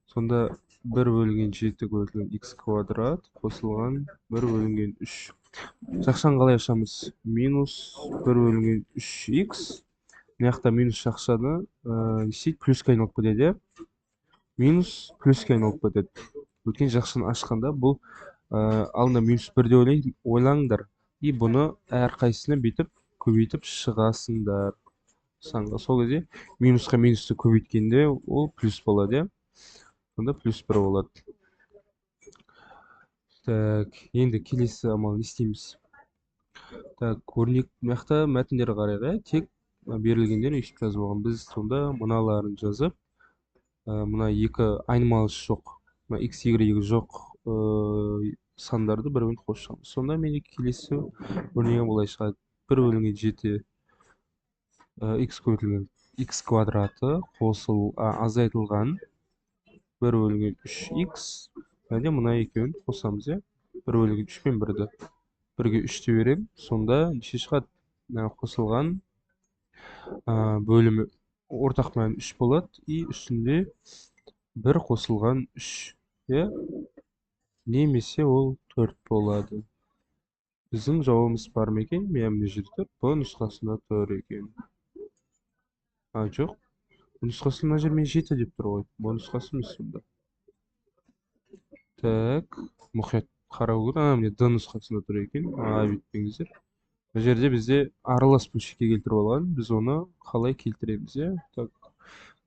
Сонда 1/7 көбейтілген x квадрат қосылған 1/3. Жақшаны қалай ашамыз? Минус 1/3x. Мына жақта минус жақшаны плюске айналып кетеді. Минус плюске айналып кетеді. Өткен жақшаны ашқанда бұл алдында минус 1-де ойлаңдар. И бұны әрқайсысына бүйтіп көбейтіп шығасыңдар. Сол кезде минусқа минусты көбейткенде ол плюс болады. Сонда плюс 1 болады. Так, енді келесі амал не істейміз? Так, өрнек мақта мәтіндері қарайға тек берілгендер өйстіп жазып алған. Біз сонда мыналарын жазып, мына екі айнымалысы жоқ, x, y жоқ сандарды бір-бірін қосамыз. Сонда менде келесі өрнегі былай шығады. 1/7 x көбейтілген x квадраты азайтылған 1/3x. Және мұна екеуін қосамыз, 1/3 пен 1-ді 1-ге 3-те берем. Сонда неше шығады? Қосылған бөлімі ортақ мән 3 болады. И үстінде 1 қосылған 3. Немесе ол 4 болады. Біздің жауабымыз бар ма екен? Мына жерде тұр. Бұл нұсқасында тұр екен. Жоқ. Bu нұсқасы мына жермен жеті деп тұр ғой. Бұл нұсқасы емес сонда. Так, мұқият қарау керек. Міне Д нұсқасында тұр екен. Бүйтпеңіздер. Бұл жерде бізде аралас бөлшекке келтіріп алған. Біз оны қалай келтіреміз, иә? Так,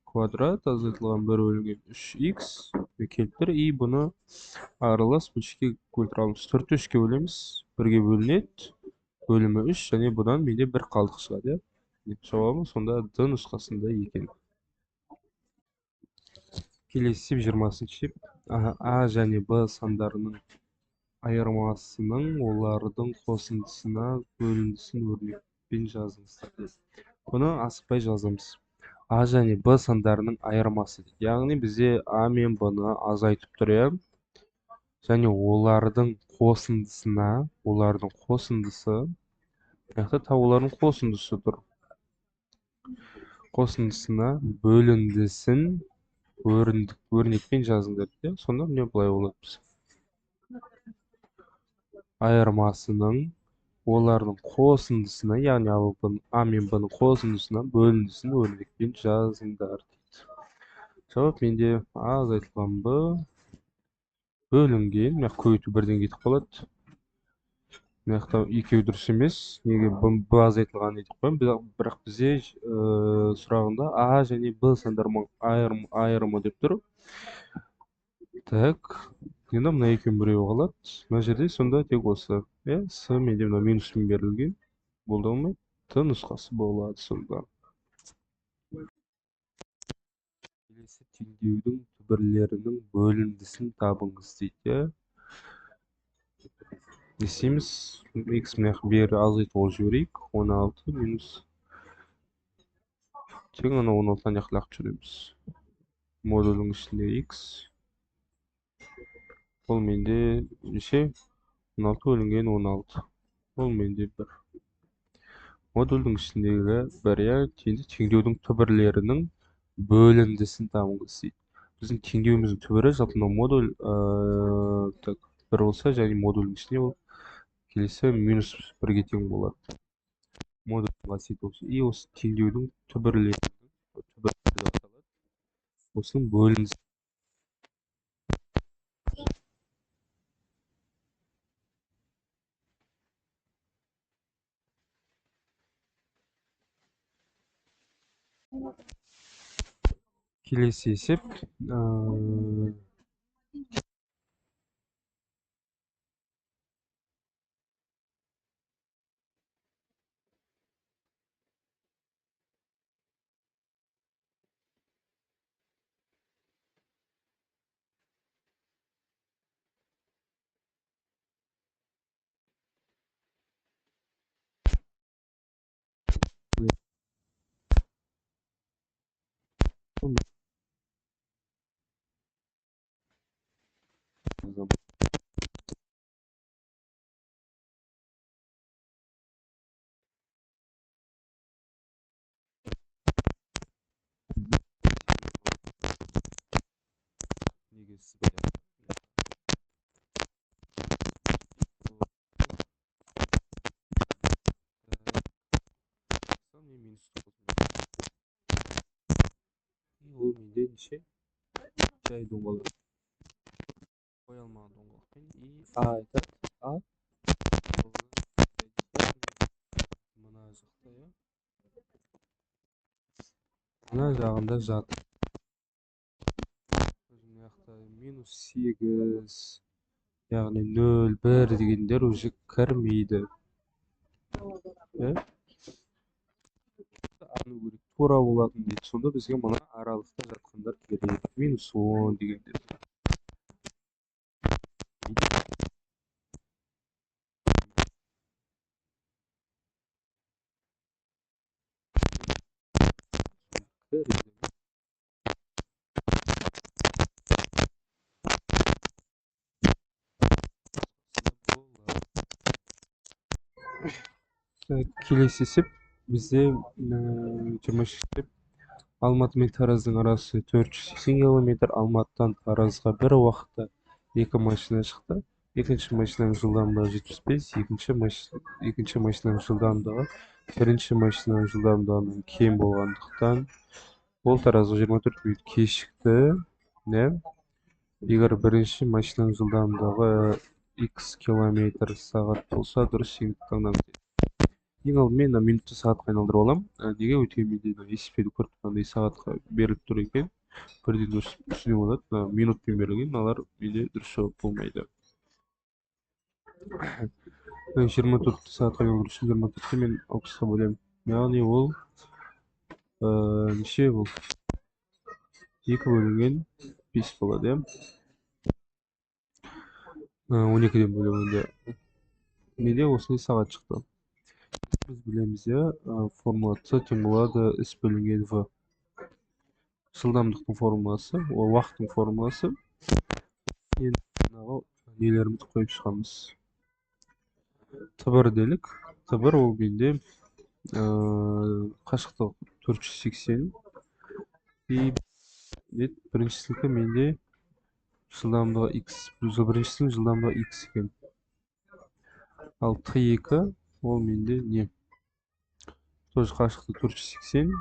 квадрат азайтылған 1 бөлінген 3х келтір. И бұны аралас бөлшекке келтіре аламыз. 4-ті 3-ке бөлеміз. 1-ге бөлінеді. Бөлімі 3, және бұдан менде 1 қалдық шығады, иә? Жауабы сонда Д нұсқасында екен. Келесі 20-шы А және Б сандарының айырмасының олардың қосындысына бөліндісін өрнекпен жазыңыздар. Бұны асықпай жазамыз. А және Б сандарының айырмасы. Яғни бізде А мен Б-ны азайтып тұр, иә? Және олардың қосындысына, олардың қосындысы тұр. Қосындысына бөліндісін өрнекпен жазыңдар. Сонда не былай болады? Айырмасының олардың қосындысына, яғни А мен Б-ның қосындысына бөліндісін өрнекпен жазыңдар дейді. Жауап менде А азайтылған Б бөлінген, мына көйту бірден кетіп қалады. Мына екеуі дұрыс емес. Неге Б азайтылған едік қой? Бірақ бізде сұрағында А және Б сандарының айырымы деп тұр. Так, енді мына екеуінің біреуі қалады. Мына жерде сонда тек осы. С менде мына минуспен берілген. Болды алмайды. Т нұсқасы болады сонда. Келесі теңдеудің түбірлерінің бөліндісін табыңыз дейді. Не істейміз? Х мына бері азайтып жіберейік. 16 минус. Тең ана 16-дан жақлақ жүреміз. Модулдің ішінде Х. Бұл менде неше? 16 бөлінген 16. Бұл менде 1. Модульдің ішіндегі 1, теңдеудің түбірлерінің бөліндісін табыңыз дейді. Біздің теңдеуіміздің түбірі жалпы модуль 1 болса, және модульдің ішінде ол келесі минус 1-ге тең болады. Модульдің қасиеті осы. И осы теңдеудің түбірлері аталады. Осының бөліндісі. Келесі есеп ол менде неше? Жай доңғалақ. Қоя алмаған доңғалақпен. И А айтады. А мына жақта, иә? Мына жағында жатыр. Мына жақта минус 8, яғни 0, 1 дегендер уже кірмейді. Тура болатын дейді. Сонда бізге мына аралықта жатқандар керек. Минус 10 дегендер. Келесі есеп бізде 23 есеп. Алматы мен Тараздың арасы 480 км. Алматыдан Таразға бір уақытта 2 машина шықты. Екінші машинаның жылдамдығы 75, екінші машинаның жылдамдығы бірінші машинаның жылдамдығынан кем болғандықтан Ол таразы 24 минут кешікті. Не? Егер бірінші машинаның жылдамдығы x километр сағат болса, дұрыс еңдік таңдаңыз. Ең алдымен мына минутты сағатқа айналдырып аламын. Неге? Өйткені менде мына есептеуді көріп тұрғандай сағатқа беріліп тұр екен. Бірден дұрыс түсіне болады. Мына минутпен берілген, мыналар менде дұрыс жауап болмайды. 24 сағатқа айналдыру үшін 24-ті мен 60-қа бөлемін. Яғни ол неше бұл? 2 бөлінген 5 болады, иә? 12-ден бөлгенде менде осындай сағат шықты. Біз білеміз, иә, формула С тең болады S бөлінген V. Жылдамдықтың формуласы, ол уақыттың формуласы. Енді мынау нелерімізді қойып шығамыз. Т1 делік. Т1 ол менде қашықтық 480. И біріншісінікі менде жылдамдығы x. Біріншісінің жылдамдығы x екен. Ал Т2 ол менде не? Тоже қашықтық 480.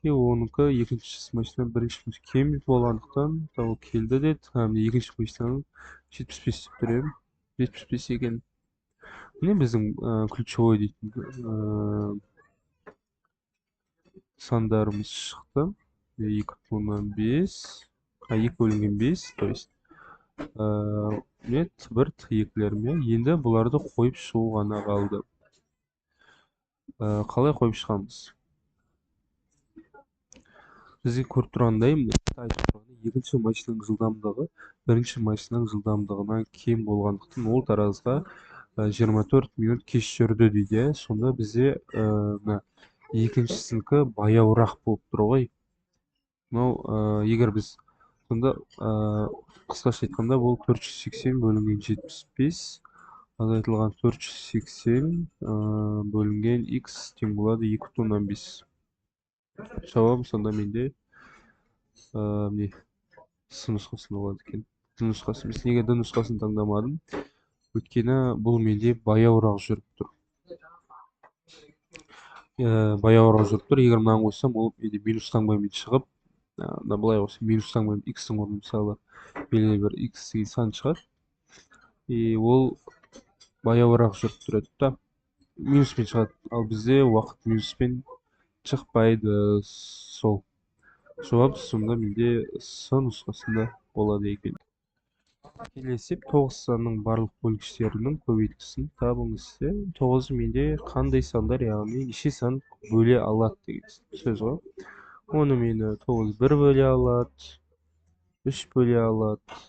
И оныкі екінші машина бірінші кем болғандықтан ол келді деді. Міне екінші машинаның 75 деп тұр, 75 екен. Міне біздің ключевой дейтін сандарымыз шықты. 2,5, 2 бөлінген 5, то есть Т1, Т2-леріме. Енді бұларды қойып шығу ғана қалды. Қалай қойып шығамыз? Бізге көріп тұрғандай, екінші машинаның жылдамдығы бірінші машинаның жылдамдығынан кем болғандықтан ол таразға 24 минут кеш жүрді дейді. Сонда бізде екіншісінікі баяуырақ болып тұр ғой. Мынау егер біз сонда қысқаша айтқанда бұл 480 бөлінген 75 азайтылған 480 бөлінген x тең болады 2,5. Жауабым сонда менде не С нұсқасында болады екен. Д нұсқасы. Біз неге Д нұсқасын таңдамадым? Өйткені бұл менде баяуырақ жүріп тұр. Баяуырақ жүріп тұр. Егер мынаны қойсам, ол менде минус таңбамен шығып, былай қойсам минус таңбамен x-тің орнына мысалы белгілі бір x деген сан шығады. И ол баяуырақ жүріп тұрады да. Минуспен шығады. Ал бізде уақыт минуспен шықпайды. Сол. Жауап сонда менде С нұсқасында болады екен. Келесі 9 санның барлық бөлгіштерінің көбейткісін табыңыз. 9 менде қандай сандар, яғни неше сан бөле алады деген сөз ғой. Оны мені 9 1 бөле алады, 3 бөле алады.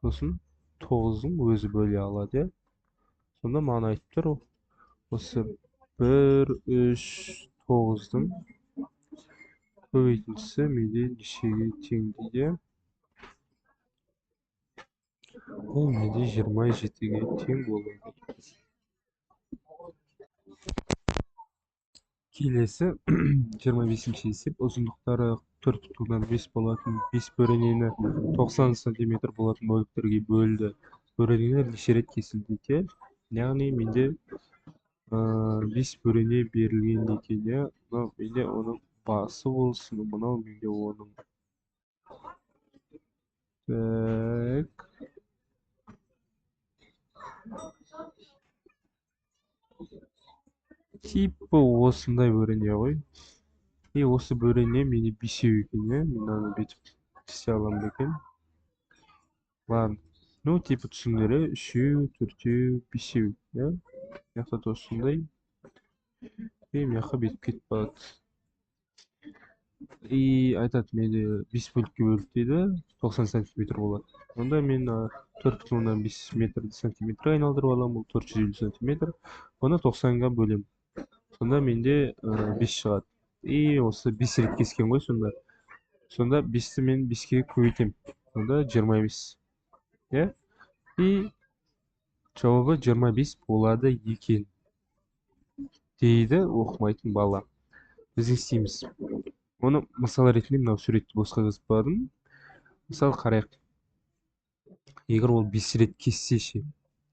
Сосын 9-ың өзі бөле алады. Сонда маған айтып тұр, осы 1, 3, 9-дың көбейтіндісі менде нешеге тең дейді. Ол менде 27-ге тең болады. Келесі 25-ші есеп. Ұзындықтары 4,5 болатын 5 бөренені 90 см болатын бөліктерге бөлді. Бөренелер неше рет кесілді екен. Яғни менде 5 бөрене берілген екен. Мынау менде оның басы болсын, мынау менде оның. Так. Типі осындай бөрене ғой. И осы бөрене менде 5 екен, мен аны бүйтіп істей аламын екен. Ладно. Ну, типі түсіндері 3, 4, 5, иә? Мияқта да осындай. И мияққа бүйтіп кетіп қалады. И айтады, менде 5 бөлікке бөлік дейді, 90 сантиметр болады. Онда мен 4,5 метрді сантиметрге айналдырып аламын, бұл 450 сантиметр. Оны 90-ға бөлем. Сонда менде 5 шығады. И осы 5 рет кескен ғой сонда. Сонда 5-ті мен 5-ке көбейтем. Сонда 25. И жауабы 25 болады екен. Дейді оқымайтын бала. Біз не істейміз? Оны мысал ретінде мынау суретті босқа жазып қойдым. Мысалы қарайық. Егер ол 5 рет кессе ше,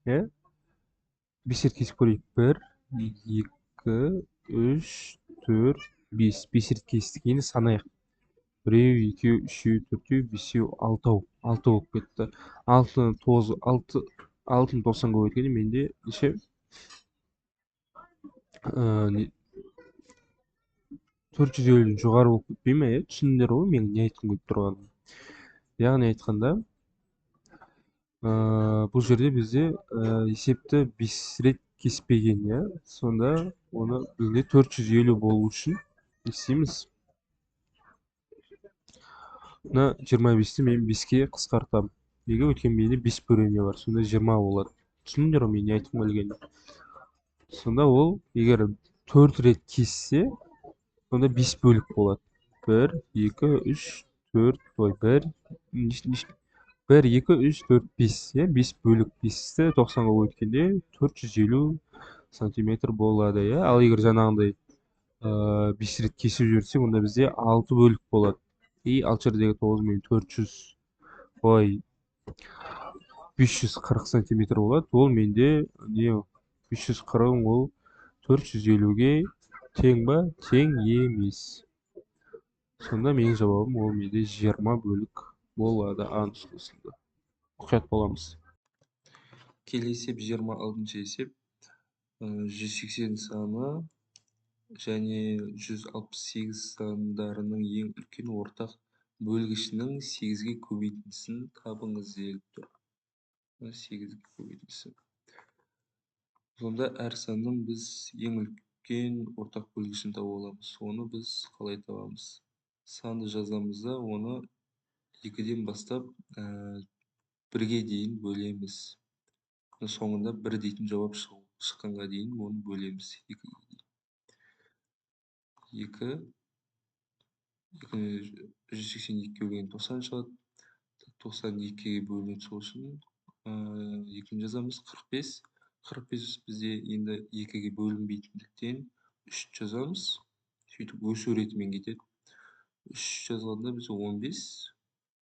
5 рет кесіп көрейік. 1, 2, 3, 4, бес рет кестік. Енді санайық. Біреу, екеу, үшеу, төртеу, бесеу, алты болып кетті. Алтыны 90-ға бөлгенде менде неше? 450-ден жоғары болып кетпей ме? Түсіндіңдер ғой менің не айтқым келіп тұрғанын. Яғни айтқанда, бұл жерде бізде есепті 5 рет кеспеген, иә. Сонда оны бізде 450 болу үшін не істейміз? Мына 25-ті мен 5-ке қысқартамын. Неге? Өйткені менде 5 бөліне бар. Сонда 20 болады. Түсіндіңдер ғой мен не айтқым келгенін? Сонда ол егер 4 рет кессе, сонда 5 бөлік болады. 1, 2, 3, 4, ой, 1, 1, 2, 3, 4, 5, иә, 5 бөлік 5-ті 90-ға өткенде 450 сантиметр болады, иә. Ал егер жаңағындай 5 рет кесіп жіберсек, онда бізде 6 бөлік болады. И ал жердегі 9400, ой, 540 сантиметр болады. Ол менде не 540 ол 450-ге тең ба? Тең емес. Сонда менің жауабым ол менде 20 бөлік болады. А нұсқасында. Мұқият боламыз. Келесі есеп 26-шы есеп. 180 саны және 168 сандарының ең үлкен ортақ бөлгішінің 8-ге көбейтіндісін табыңыз деліп тұр. 8-ге көбейтіндісі. Сонда әр санның біз ең үлкен ортақ бөлгішін таба аламыз. Оны біз қалай табамыз? Санды жазамыз да, оны 2-ден бастап 1-ге дейін бөлеміз. Соңында 1 дейтін жауап шыққанға дейін оны бөлеміз 2-ге дейін. 2 182-ге бөлген 90 шығады. 92-ге бөлінеді, сол үшін 2-ні жазамыз 45. 45 бізде енді 2-ге бөлінбейтіндіктен 3 жазамыз. Сөйтіп өсу ретімен кетеді. 3 жазғанда біз 15.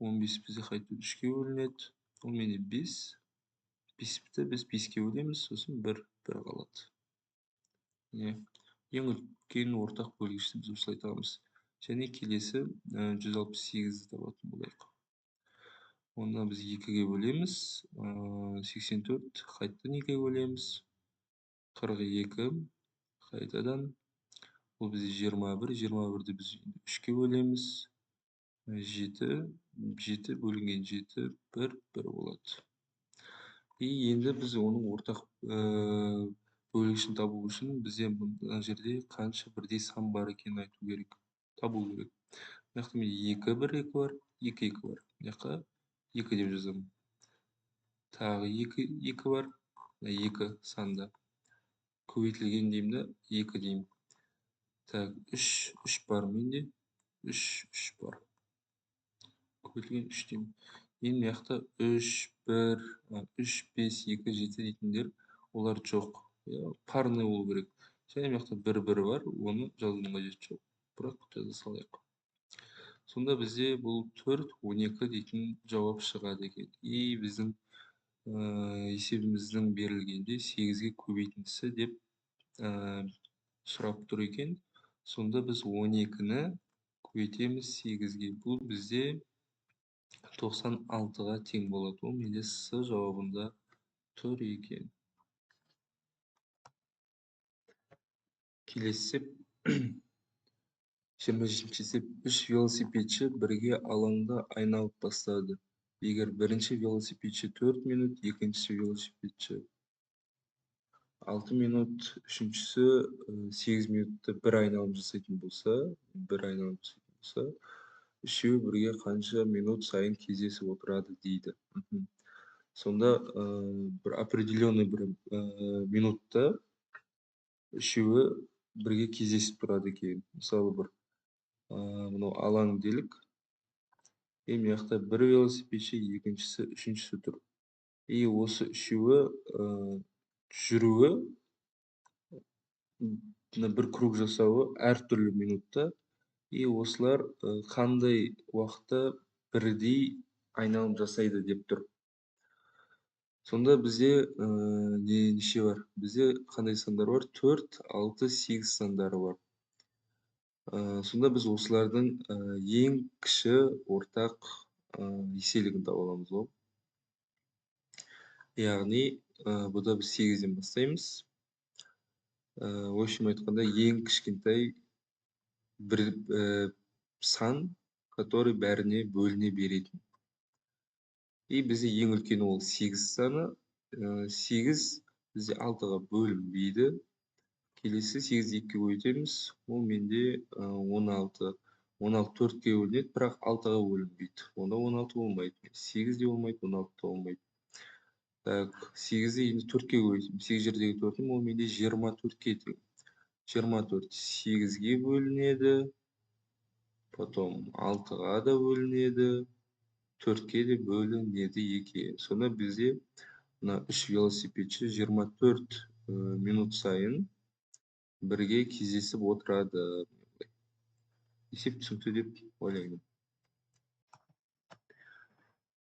15 бізде қайтып 3-ге бөлінеді. Ол менде 5. 5-ті біз 5-ке бөлеміз, сосын 1 қалады. Ең үлкен ортақ бөлгішті біз осылай табамыз. Және келесі 168-ді табатын болайық. Оны біз 2-ге бөлеміз. 84 қайтадан 2-ге бөлеміз. 42 қайтадан. Бұл бізде 21. 21-ді біз 3-ке бөлеміз. 7 бөлінген 7 1 болады. И енді біз оның ортақ бөлгішін табу үшін бізде мына жерде қанша бірдей сан бар екенін айту керек, табу керек. Мына жақта менде 2 1 2 бар, 2 2 бар. Мына жаққа 2 деп жазамын. Тағы 2 бар. 2 санда. Көбейтілген деймін да, 2 деймін. Так, 3 бар менде. 3 бар. Көбейтілген 3 деймін. Енді мына жақта 3 1 3 5 2 7 дейтіндер олар жоқ. Парный болу керек. Және мына жақта 1 1 бар, оны жазудың қажеті жоқ. Бірақ жаза салайық. Сонда бізде бұл 4 12 дейтін жауап шығады екен. И біздің есебіміздің берілгенде 8-ге көбейтіндісі деп сұрап тұр екен. Сонда біз 12-ні көбейтеміз 8-ге. Бұл бізде 96-ға тең болады. Ол менде С жауабында тұр екен. Келесі 25-ші есеп. 3 велосипедші бірге алаңда айналып бастады. Егер бірінші велосипедші 4 минут, екіншісі велосипедші 6 минут, үшіншісі 8 минутта бір айналым жасайтын болса, үшеуі бірге қанша минут сайын кездесіп отырады дейді. Сонда бір определенный бір минутта үшеуі бірге кездесіп тұрады екен. Мысалы бір мынау алаң делік. Мына жақта бір велосипедші, екіншісі, үшіншісі тұр. И осы үшеуі жүруі, бір круг жасауы әртүрлі минутта. И осылар қандай уақытта бірдей айналым жасайды деп тұр. Сонда бізде неше бар? Бізде қандай сандар бар? 4, 6, 8 сандары бар. Сонда біз осылардың ең кіші ортақ еселігін таба аламыз ғой. Яғни бұда біз 8-ден бастаймыз. В общем айтқанда ең кішкентай бір сан, который бәріне бөліне беретін. И бізде ең үлкені ол 8 саны. 8 бізде 6-ға бөлінбейді. Келесі 8-ді 2-ге көбейтеміз. Ол менде 16. 16 4-ке бөлінеді, бірақ 6-ға бөлінбейді. Онда 16 болмайды. 8 де болмайды, 16 да болмайды. Так, 8-ді енді 4-ке көбейтемін. 8 жердегі 4-ім ол менде 24-ке тең. 24 8-ге бөлінеді. Потом 6-ға да бөлінеді. 4-ке де бөлінеді 2. Сонда бізде мына 3 велосипедші 24 минут сайын бірге кездесіп отырады. Есеп түсінікті деп ойлаймын.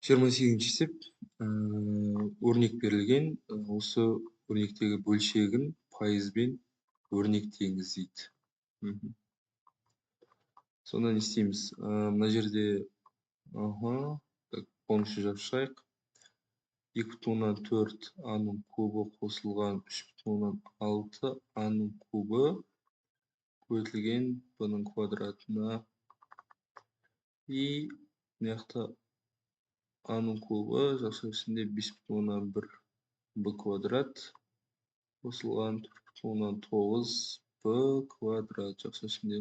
28-ші есеп. Өрнек берілген. Осы өрнектегі бөлшегін пайызбен өрнектеңіз дейді. Сонда не істейміз? Мына жерде полностью жазып 2,4 а-ның кубы қосылған 3,6 а-ның кубы көбейтілген b-ның квадратына. И мына а-ның кубы жақша ішінде 5,1 b квадрат қосылған 4,9 b квадрат жақша ішінде.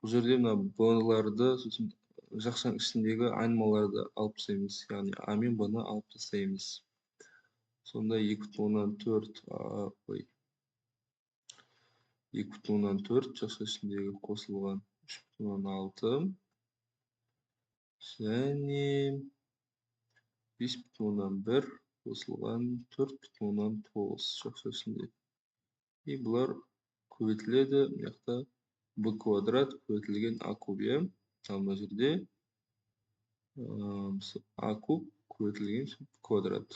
Бұл жерде мына b-ларды, сосын жақшаның ішіндегі айнымаларды алып тастаймыз. Яғни а мен b-ны алып тастаймыз. Сонда 2,4 2,4 жақша ішіндегі қосылған 3,6 және 5,1 қосылған 4,9 жақша ішінде. И бұлар көбейтіледі. Мына b квадрат көбейтілген а куб. Мына жерде а куб көбейтілген квадрат.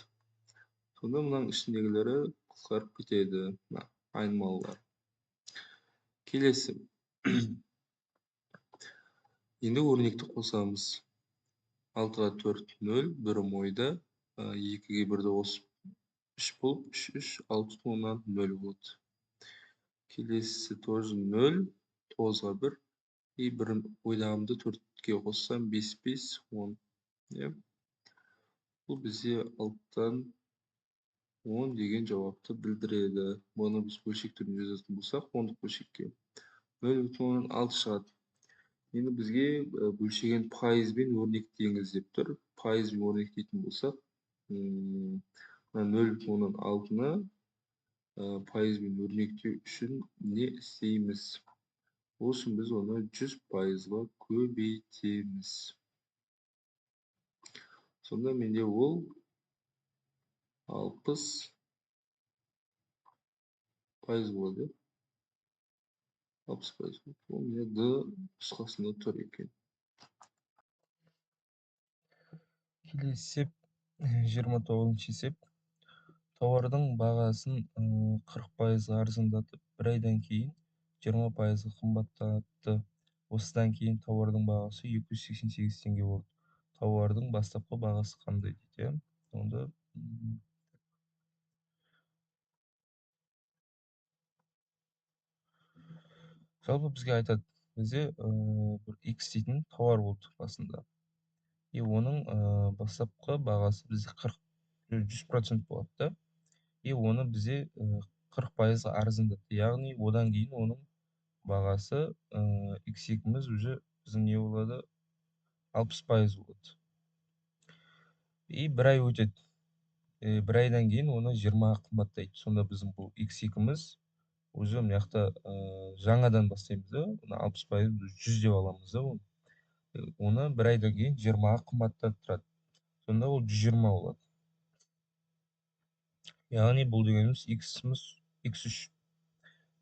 Сонда мұның ішіндегілері қысқарып кетеді. Айнымалылар. Келесі. Енді өрнекті қосамыз. 6-ға 4 0, 1 ойда. 2-ге 1-ді қосып 3 болып, 3, 6,0 болады. Келесі тоже 0, 9-ға 1. И 1 ойдағымды 4-ке қоссам 5, 5, 10. Бұл бізде 6-тан 10 деген жауапты білдіреді. Бұны біз бөлшек түрінде жазатын болсақ, 10-дық бөлшекке 0,6 шығады. Енді бізге бөлшеген пайызбен өрнектеңіз деп тұр. Пайызбен өрнектейтін болсақ, 0,6-ны пайызбен өрнектеу үшін не істейміз? Ол үшін біз оны 100%-ға көбейтеміз. Сонда менде ол 60% болады. 60%. Ол менде D нұсқасында тұр екен. Келесі 29-ші есеп. Тауардың бағасын 40% арзандатып, бір айдан кейін 20% қымбаттатты. Осыдан кейін тауардың бағасы 288 теңге болды. Тауардың бастапқы бағасы қандай дейді? Онда жалпы бізге айтады, бізде бір X дейтін тауар болды басында. И оның бастапқы бағасы бізде 100% болады. И оны бізде 40% арзандатты. Яғни одан кейін оның бағасы X2-міз уже біздің не болады? 60% болады. И бір ай өтеді. Бір айдан кейін оны 20-ға қымбаттайды. Сонда біздің бұл X2-міз уже мына жақта жаңадан бастаймыз да, 60% 100 деп аламыз да оны. Оны бір айдан кейін 20-ға қымбаттатып тұрады. Сонда ол 120 болады. Яғни бұл дегеніміз X-міз X3.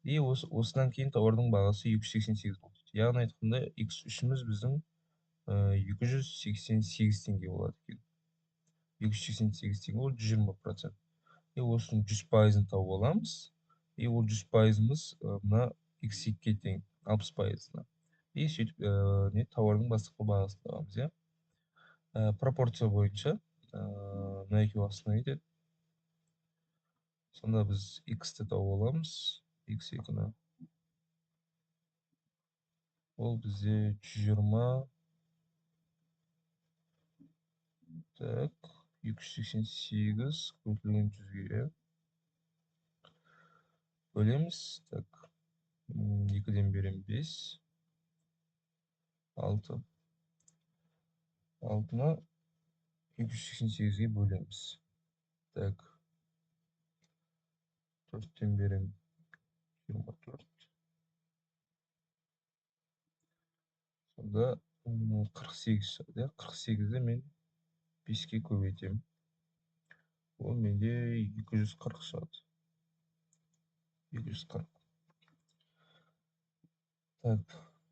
И осыдан кейін тауардың бағасы 288 болды. Яғни айтқанда X3-міз біздің 288 теңге болады екен. 288 теңге ол 120%. И осының 100%-ын тауып аламыз. И ол 100%-мыз мына X2-ге тең 60%-ына. И сөйтіп не тауардың бастапқы бағасын табамыз, иә. Пропорция бойынша мына екеуі астына кетеді. Сонда біз x-ті тауып аламыз. x2-ні. Ол бізде 120. Так, 288 көтілген 100-ге. Бөлеміз. Так, 2-ден берем 5. 6. 6-ны 288-ге бөлеміз. Так, 4-тен берем 24. Сонда 48 шығады. 48-ді мен 5-ке көбейтем. Ол менде 240 шығады. 240. Так,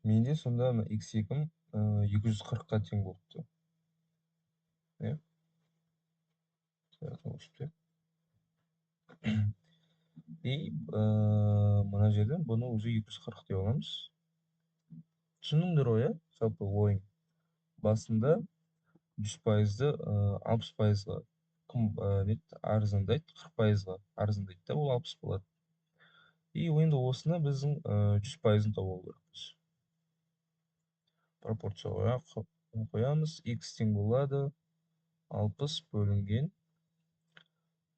менде сонда x2-м 240-қа тең болыпты. И мына жерден бұны уже 240 деп аламыз. Түсініңдер ғой, жалпы ойын. Басында 100%-ді 60%-ға арзандайды, 40%-ға арзандайды да, ол 60 болады. И енді осыны біздің 100%-ын табу керекпіз. Пропорцияға қоямыз, x тең болады 60 бөлінген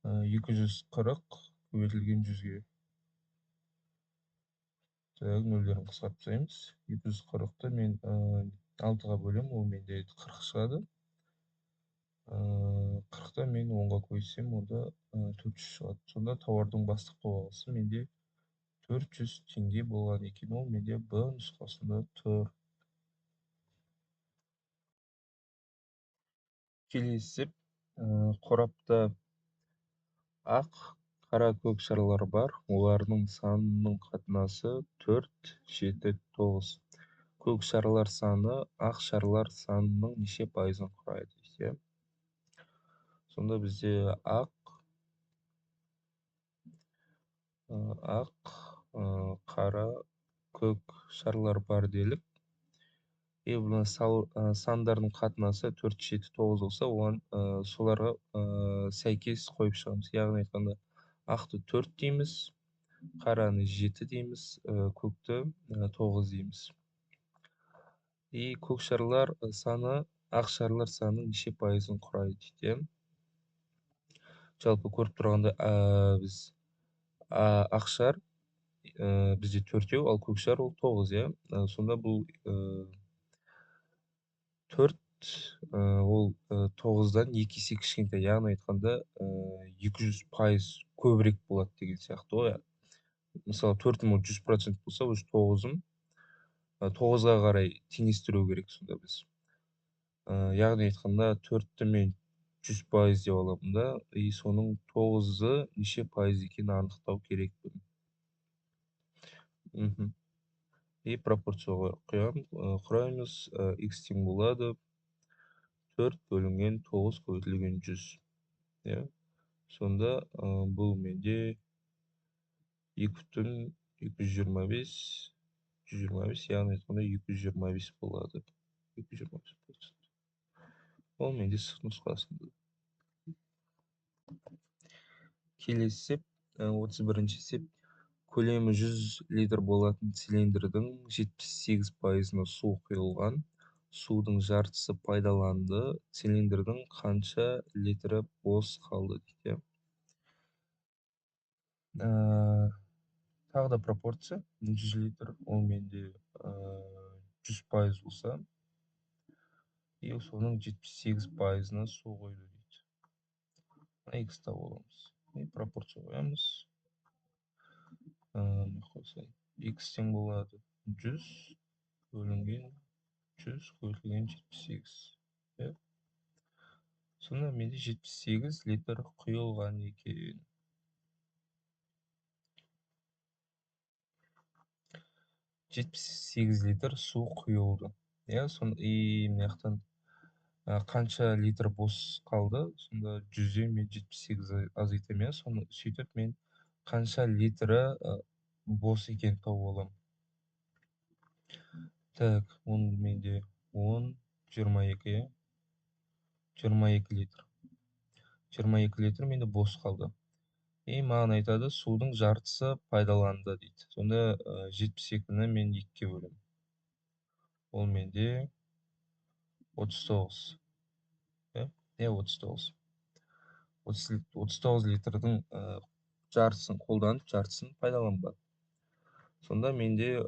240 көбейтілген 100-ге. Так, нөлдерін қысқартып тастаймыз. 240-ты мен 6-ға бөлем, ол менде 40 шығады. 40-та мен 10-ға көбейтсем, онда 400 шығады. Сонда тауардың бастапқы бағасы менде 400 теңге болған екен. Ол менде Б нұсқасында тұр. Келесі қорапта ақ, қара, көк шарлар бар. Олардың санының қатынасы 4, 7, 9. Көк шарлар саны ақ шарлар санының неше пайызын құрайды? Сонда бізде ақ, қара, көк шарлар бар делік. И бұны сандардың қатынасы 4, 7, 9 болса, оған соларға сәйкес қойып шығамыз. Яғни айтқанда, ақты 4 дейміз, қараны 7 дейміз, көкті 9 дейміз. И көк шарлар саны ақ шарлар саны неше пайызын құрайды дейді. Жалпы көріп тұрғанда біз ақ шар бізде 4-еу, ал көк шар ол 9, иә. Сонда бұл 4 ол 9-дан 2 есе кішкентай. Яғни айтқанда 200% көбірек болады деген сияқты ғой. Мысалы 4-ім 100% болса, өз 9-ым 9-ға қарай теңестіру керек сонда біз. Яғни айтқанда 4-ті мен 100% деп аламын да, и соның 9-ы неше пайыз екенін анықтау керекпін. И пропорцияға құраймыз, x тең болады 4 бөлінген 9 көбейтілген 100. Сонда бұл менде 2,225, 125, яғни айтқанда 225 болады. 225%. Ол менде сырт нұсқасында. Келесі 31-ші есеп. Көлемі 100 литр болатын цилиндрдің 78%-ына су құйылған. Судың жартысы пайдаланды. Цилиндрдің қанша литрі бос қалды дейді. Тағы да пропорция 100 литр, ол менде 100% болса, и соның 78%-ына су құйды дейді. X-та боламыз. И пропорция қоямыз. X тең болады 100 бөлінген 100 көбейтілген 78. Сонда менде 78 литр құйылған екен. 78 литр су құйылды. И мынаяқтан қанша литр бос қалды? Сонда 100-ден мен 78 азайтамын. Соны сөйтіп мен қанша литрі бос екен тауып аламын. Так, оның менде 10, 22, иә? 22 литр. 22 литр менде бос қалды. Маған айтады, судың жартысы пайдаланды дейді. Сонда 72-ні мен 2-ге бөлемін. Ол менде 39. Иә, 39. 39 литрдің жартысын қолданып, жартысын пайдаланбады. Сонда менде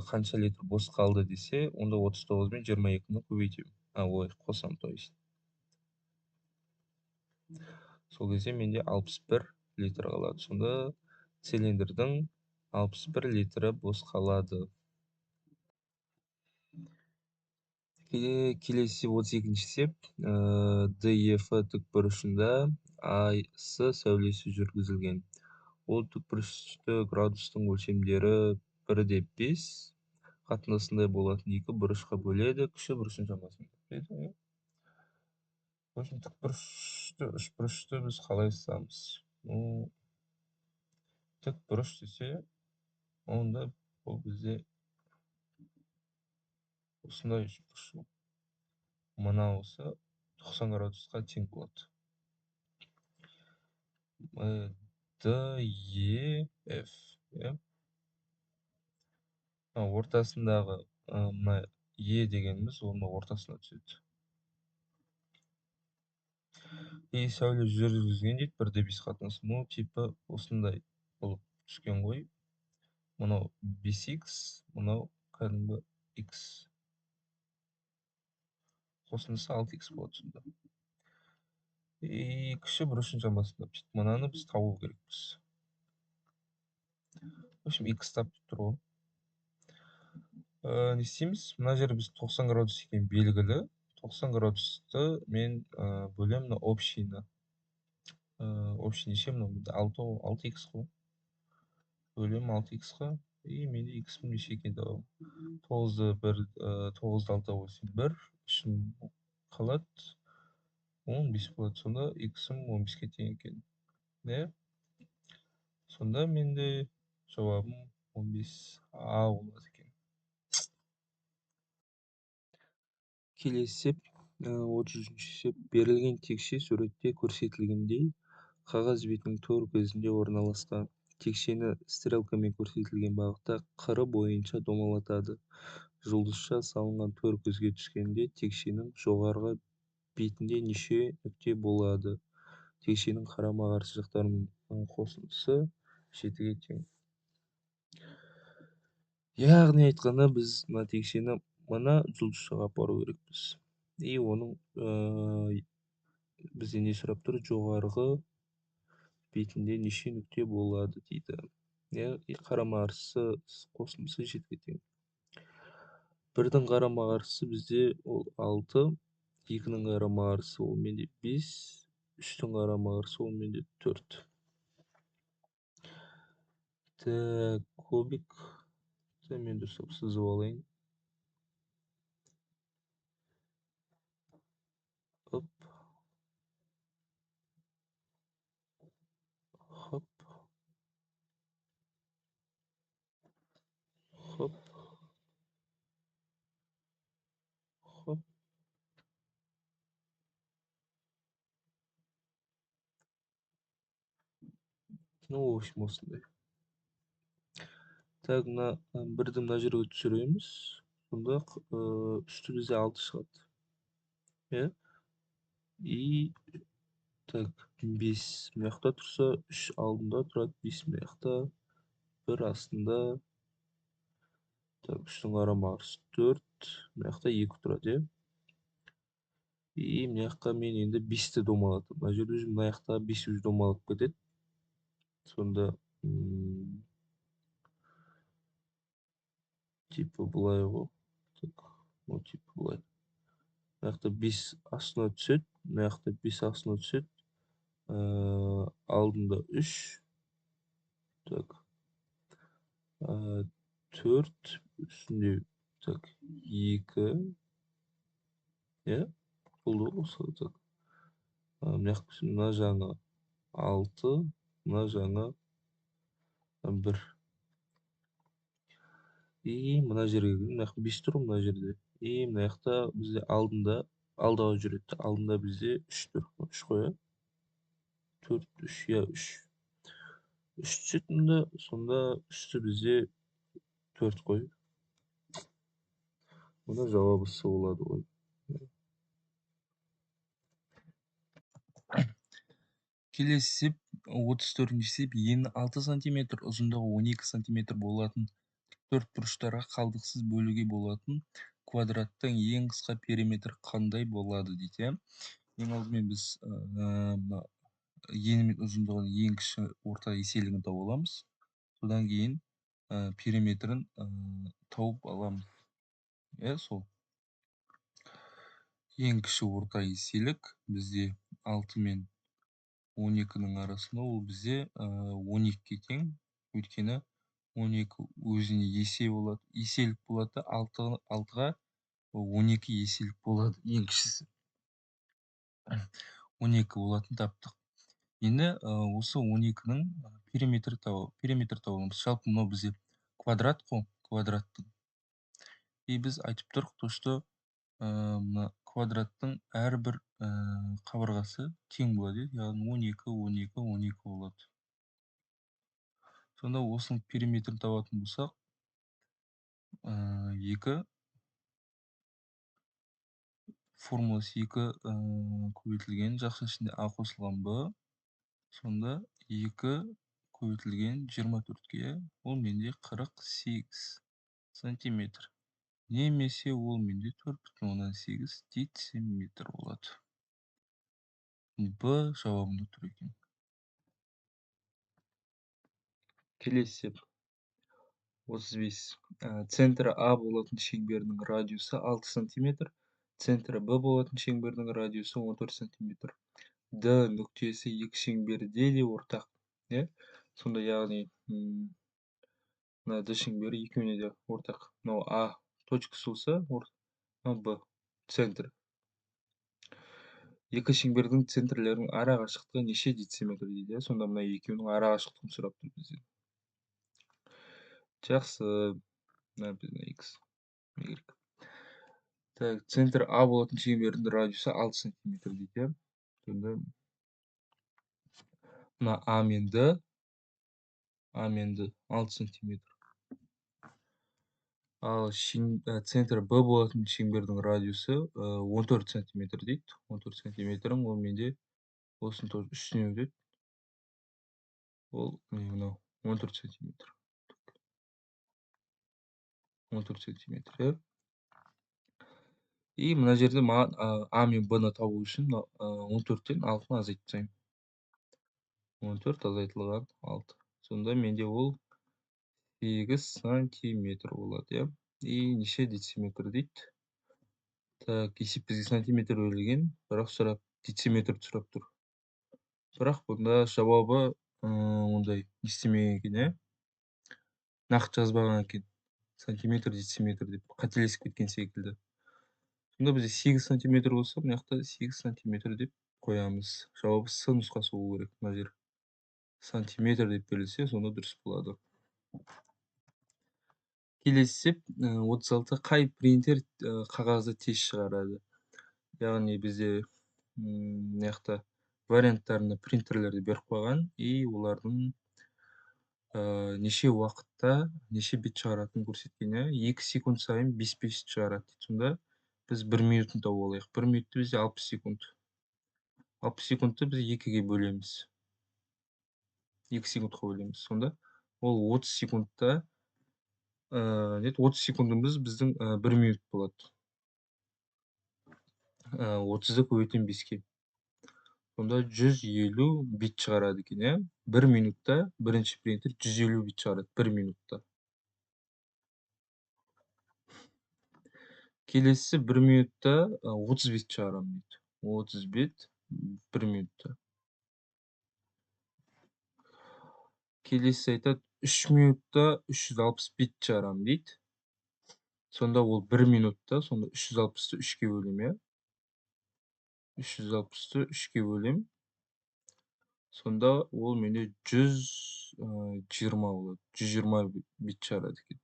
қанша литр бос қалды десе, онда 39 мен 22-ні көбейтемін. Қосам, то есть. Сол кезде менде 61 литр қалады. Сонда цилиндрдің 61 литрі бос қалады. Келесі 32-ші сеп, DEF тікбұрышында АС сәулесі жүргізілген. Ол тікбұрышты градустың өлшемдері 1/5 қатынасындай болатын екі бұрышқа бөледі, кіші бұрыштың шамасын таппайды. В общем, тікбұрышты, үшбұрышты біз қалай сызамыз? Тікбұрыш десе, онда бұл бізде осындай үшбұрыш. Мынауысы 90 градусқа тең болады. DEF. Ортасындағы мына Е дегеніміз оның ортасына түседі. Сәуле жүргізген дейді 1/5 қатынасы. Типі осындай болып түскен ғой. Мынау 5x, мынау кәдімгі x. Қосындысы 6x болады сонда. Кіші бұрышын шамасында. Мынаны біз табу керекпіз. В общем, x тапып тұр ғой. Не істейміз? Мына жері біз 90 градус екен белгілі. 90 градусты мен бөлемін общийны. Общий неше мынау? 6x қой. Бөлем 6x-қа. Менде x-ім неше екен табамын. 9-ды 6-ға бөлсем 1, 3-ім қалады. 15 болады. Сонда x-ім 15-ке тең екен. Сонда менде жауабым 15А болады екен. Келесі сеп, 33-ші сеп, берілген текше суретте көрсетілгендей қағаз бетінің төр көзінде орналасқан. Текшені стрелкамен көрсетілген бағытта қыры бойынша домалатады. Жұлдызша салынған төр көзге түскенде текшенің жоғарғы бетінде неше нүкте болады? Текшенің қарама-қарсы жақтарының қосындысы 7-ге тең. Яғни айтқанда біз мына текшені мына жұлдызшаға апару керекпіз. Оның бізден не сұрап тұр? Жоғарғы бетінде неше нүкте болады дейді. Қарама-қарсы қосындысы 7-ге тең. 1-дің қарама-қарсысы бізде ол 6, 2-ның қарама-қарсысы ол менде 5, 3-дің қарама-қарсысы ол менде 4. Кубик. Мен дұрыстап сызып алайын. Хоп. Хоп. Хоп. Хоп. В общем, осындай. Так, мына 1-ді мына жерге түсіреміз. Сонда үсті бізде 6 шығады. Так, 5 мына тұрса, 3 алдында тұрады, 5 мына 1 астында. Так, 3-дің қарама-қарсысы 4, мына 2 тұрады. Мына мен енді 5-ті домалатып. Мына жерде мына 5 домалып кетеді. Сонда типі бұлай ғой. Так, типі бұлай. Мына 5 астына түседі, мына 5 астына түседі. Алдында 3. Так. 4 үстінде так 2. Болды осы так. Мына жаңа 6, мына жаңа 1. мына жерге келгенде мына жака 5 тұр мына жерде. Мына жақта бізде алдағы жүреді. Алдында бізде 3 тұр. 3 қой, иә? 4, 3, иә 3. 3 түседі мында. Сонда 3-ті бізде 4 қой. Бұны жауабы С болады ғой. Келесі есеп 34-ші есеп ені 6 сантиметр, ұзындығы 12 сантиметр болатын төрт бұрыштарға қалдықсыз бөлуге болатын квадраттың ең қысқа периметр қандай болады дейді. Ең алдымен біз мына ені мен ұзындығының ең кіші орта еселігін тауып аламыз. Содан кейін периметрін тауып аламыз. Сол. Ең кіші орта еселік бізде 6 мен 12-нің арасында ол бізде 12-ге тең. Өйткені 12 өзіне еселік болады, 6-ға 12 еселік болады, ең кішісі. 12 болатын таптық. Енді осы 12-нің периметр табамыз. Жалпы мынау бізде квадрат қой, квадраттың. Біз айтып тұрық, то что мына квадраттың әрбір қабырғасы тең болады, яғни 12, 12, 12 болады. Сонда осының периметрін табатын болсақ, 2 формуласы 2 көбейтілген жақсы ішінде А қосылған Б. Сонда 2 көбейтілген 24-ге, ол менде 48 сантиметр. Немесе ол менде 4,8 дециметр болады. Б жауабында тұр екен. Келесі есеп 35. Центрі А болатын шеңберінің радиусы 6 сантиметр. Центрі Б болатын шеңбердің радиусы 14 сантиметр. Д нүктесі екі шеңберде де ортақ. Сонда яғни мына Д шеңбері екеуіне де ортақ. Мынау А точкасы болса, Б центр. Екі шеңбердің центрлерінің ара қашықтығы неше дециметр дейді. Сонда мына екеуінің ара қашықтығын сұрап тұр бізден. Жақсы. X. Y. Так, центр А болатын шеңбердің радиусы 6 сантиметр дейді. Сонда мына А мен Д 6 сантиметр. Ал центр Б болатын шеңбердің радиусы 14 сантиметр дейді. 14 сантиметрің ол менде осының тоже үстіне өтеді. Ол мынау 14 сантиметр. 14 сантиметр. И мына жерде маған А мен Б-ны табу үшін 14-тен 6-ны азайтып тастаймын. 14 азайтылған 6. Сонда менде ол 8 сантиметр болады. И неше дециметр дейді. Так, есеп бізге сантиметр берілген, бірақ дециметр сұрап тұр. Бірақ бұнда жауабы ондай не істемеген екен, нақты жазбаған екен. Сантиметр, дециметр деп қателесіп кеткен секілді. Сонда бізде 8 сантиметр болса, мына жақта 8 сантиметр деп қоямыз. Жауабы С нұсқасы болу керек. Мына жер сантиметр деп берілсе, сонда дұрыс болады. Келесі есеп 36. Қай принтер қағазды тез шығарады? Яғни бізде мына жақта варианттарында принтерлерді беріп қойған, и олардың неше уақытта неше бет шығаратынын көрсеткен. 2 секунд сайын 5 бет шығарады. Сонда біз 1 минутын тауып алайық. 1 минутты бізде 60 секунд. 60 секундты біз 2-ге бөлеміз. 2 секундқа бөлеміз. Сонда ол 30 секундта 30 секундымыз біздің 1 минут болады. 30-ды көбейтем 5-ке. Сонда 150 бит шығарады екен. 1 минутта бірінші принтер 150 бит шығарады. 1 минутта. Келесі 1 минутта 30 бит шығарамын дейді. 30 бит 1 минутта. Келесі айтады 3 минутта 360 бит шығарамын дейді. Сонда ол 1 минутта, сонда 360-ты 3-ке бөлем. 360-ты 3-ке бөлем. Сонда ол менде 120 болады. 120 бит шығарады екен.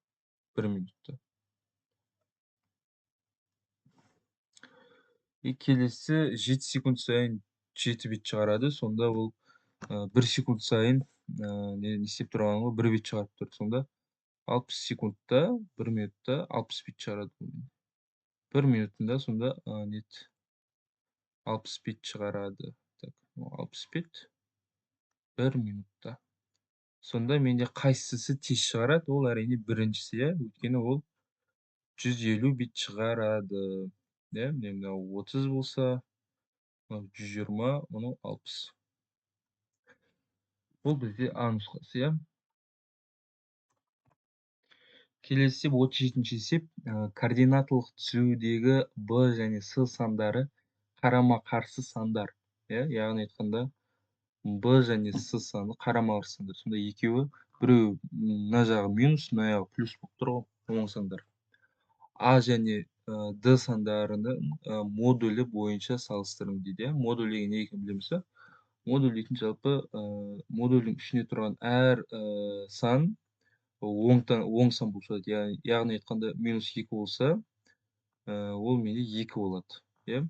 1 минутта. Келесі 7 секунд сайын 7 бит шығарады. Сонда ол 1 секунд сайын не істеп тұрған ғой, 1 бит шығарып тұр. Сонда 60 секундта 1 минутта 60 бит шығарады. 1 минутында сонда 60 бит шығарады. Так, 60 бит 1 минутта. Сонда менде қайсысы тез шығарады? Ол әрине біріншісі, иә, өйткені ол 150 бит шығарады. Иә, мынау 30 болса, мынау 120, мынау 60. Бұл бізде А нұсқасы, иә. Келесі 37-ші есеп, координаталық түзудегі Б және С сандары қарама-қарсы сандар. Иә, яғни айтқанда Б және С саны қарама-қарсы сандар. Сонда екеуі, біреу мына жағы минус, мына жағы плюс болып тұр ғой, оң сандар. А және Д сандарының модулі бойынша салыстырыңыз дейді. Модуль деген не екенін білеміз бе? Модуль дейтін жалпы модульдің ішіне тұрған әр сан оң сан болса, яғни айтқанда минус 2 болса, ол менде 2 болады. Иә?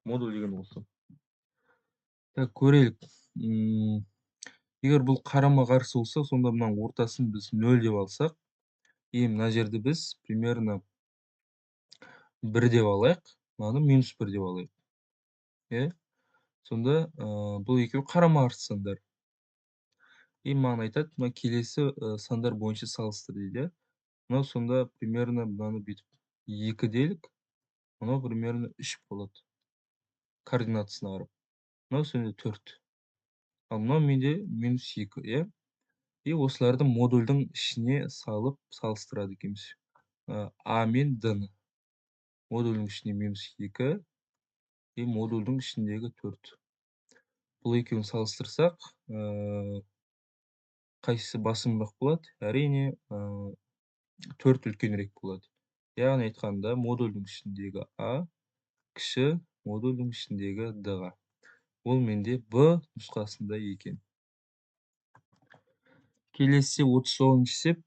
Модуль деген осы. Так, көрелік. Егер бұл қарама-қарсы болса, сонда мына ортасын біз 0 деп алсақ, мына жерді біз примерно 1 деп алайық, мынаны минус 1 деп алайық. Сонда бұл екеуі қарама-қарсы сандар. Маған айтады, мына келесі сандар бойынша салыстыр дейді. Мынау сонда примерно мынаны бүйтіп 2 делік, мынау примерно 3 болады. Координатысына қарап. Мынау сонда 4. Ал мынау менде минус 2, иә? Осыларды модульдің ішіне салып салыстырады екенбіз. А мен Д-ны. Модульдің ішіне минус 2, модульдің ішіндегі 4. Бұл екеуін салыстырсақ, қайсысы басымырақ болады? Әрине, 4 үлкенірек болады. Яғни айтқанда, модульдің ішіндегі А кіші модульдің ішіндегі Д-ға. Ол менде Б нұсқасында екен. Келесі 39-ші есеп.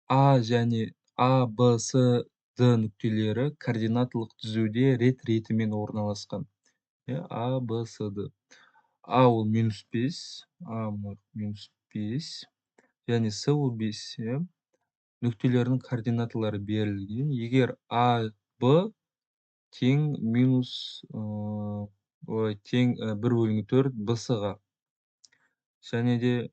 А және А, Б, С, Д нүктелері координаталық түзуде рет-ретімен орналасқан. А, Б, С, Д. А ол минус 5, А минус 5, және С ол 5. Нүктелерінің координаталары берілген. Егер А, Б тең минус, тең 1/4 Б, С-ға. Және де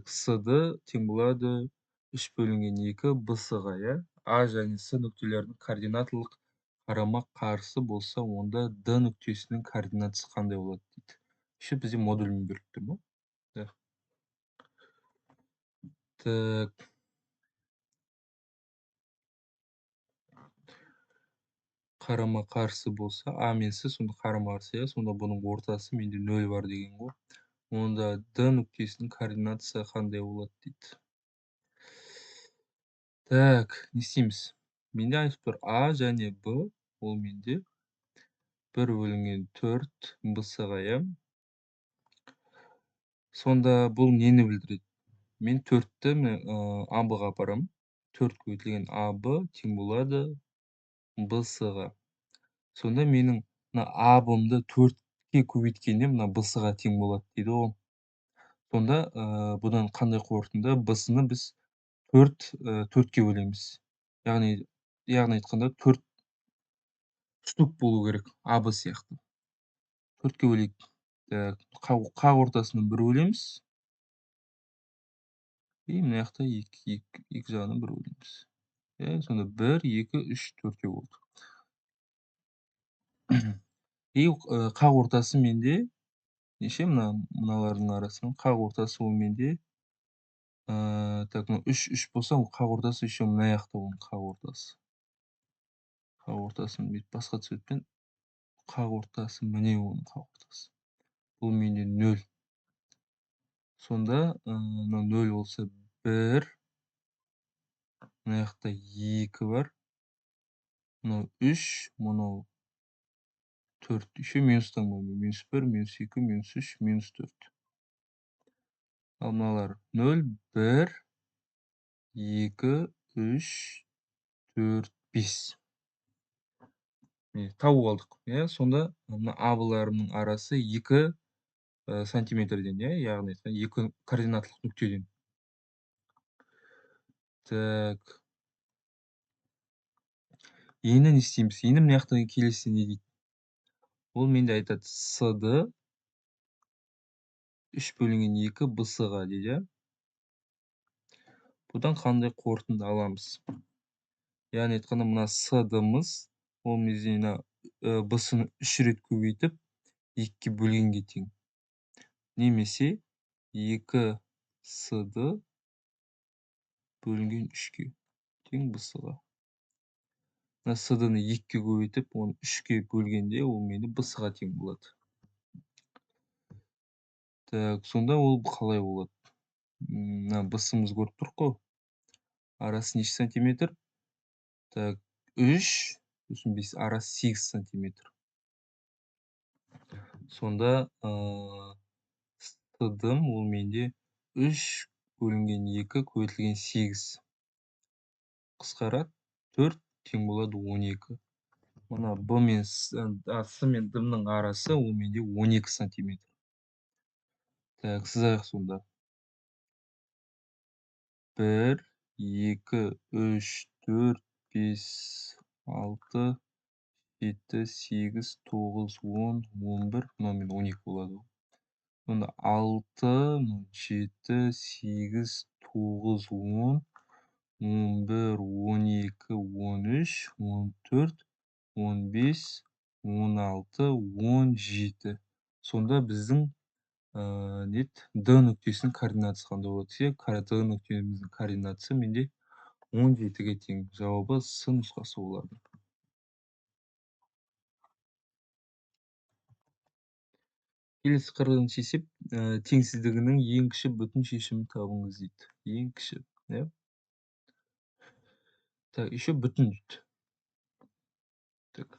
С-ды тең болады 3/2 Б, С-ға, иә? А және С нүктелерінің координаталық қарама-қарсы болса, онда Д нүктесінің координатасы қандай болады дейді. Еще бізде модульмен беріліп тұр ма? Так. Қарама-қарсы болса, А мен С сонда қарама-қарсы, иә? Сонда бұның ортасы менде 0 бар деген ғой. Онда Д нүктесінің координатасы қандай болады дейді. Так, не істейміз? Менде айтып тұр А және Б, ол менде 1/4 Б-ға, иә? Сонда бұл нені білдіреді? Мен 4-ті АБ-ға апарам. 4 көбейтілген АБ тең болады Б-ға. Сонда менің АБ-ымды 4-ке көбейткенде мына Б-ға тең болады дейді ғой. Сонда бұдан қандай қорытынды? Б-ны біз 4-ке бөлеміз. Яғни айтқанда 4 штук болу керек, АБ сияқты. 4-ке бөлейік. Қақ ортасынан 1 бөлеміз. Мына жақта 2 жағынан 1 бөлеміз. Сонда 1, 2, 3, 4-ке болды. Қақ ортасы менде неше мыналардың арасынан? Қақ ортасы ол менде 3 болса, қақ ортасы еще мына жақта оның қақ ортасы. Қақ ортасын басқа цветпен, қақ ортасы міне оның қақ ортасы. Бұл менде 0. Сонда 0 болса 1, мына жақта 2 бар. Мынау 3, мынау 4. Еще минустан бар. Минус 1, минус 2, минус 3, минус 4. Ал мыналар 0, 1, 2, 3, 4, 5. Міне, тауып алдық. Иә, сонда мына абыларымның арасы 2 сантиметрден, иә, яғни 2 координатлық нүктеден. Так. Енді не істейміз? Енді мына жақта келесі не дейді? Ол менде айтады с-ды 3 бөлінген 2 бс-ға дейді, иә. Бұдан қандай қорытынды аламыз? Яғни айтқанда мына с-дымыз ол мына бс-ны 3 рет көбейтіп 2-ге бөлгенге тең. Немесе 2 с-ды бөлінген 3-ге тең бс-ға. Мына с-ны 2-ге көбейтіп, оны 3-ге бөлгенде ол менде бс-ға тең болады. Так, сонда ол қалай болады? Мына бс-мыз көріп тұрық қой. Арасы неше сантиметр? Так, 3 сосын 5 арасы 8 сантиметр. Сонда с-дым ол менде 3 бөлінген 2 көбейтілген 8. Қысқарады, 4 тең болады 12. Мына б мен с мен дымның арасы ол менде 12 сантиметр. Так, сызайық сонда. 1, 2, 3, 4, 5, 6, 7, 8, 9, 10, 11, мынамен 12 болады. Сонда 6, 7, 8, 9, 10, 11, 12, 13, 14, 15, 16, 17. Сонда біздің д нүктесінің координатасы қандай болады? Д нүктеміздің координатасы менде 17-ге тең. Жауабы с нұсқасы болады. Келесі 40-шы есеп теңсіздігінің ең кіші бүтін шешімін табыңыз дейді. Ең кіші, иә? Так, еще бүтін дейді. Так.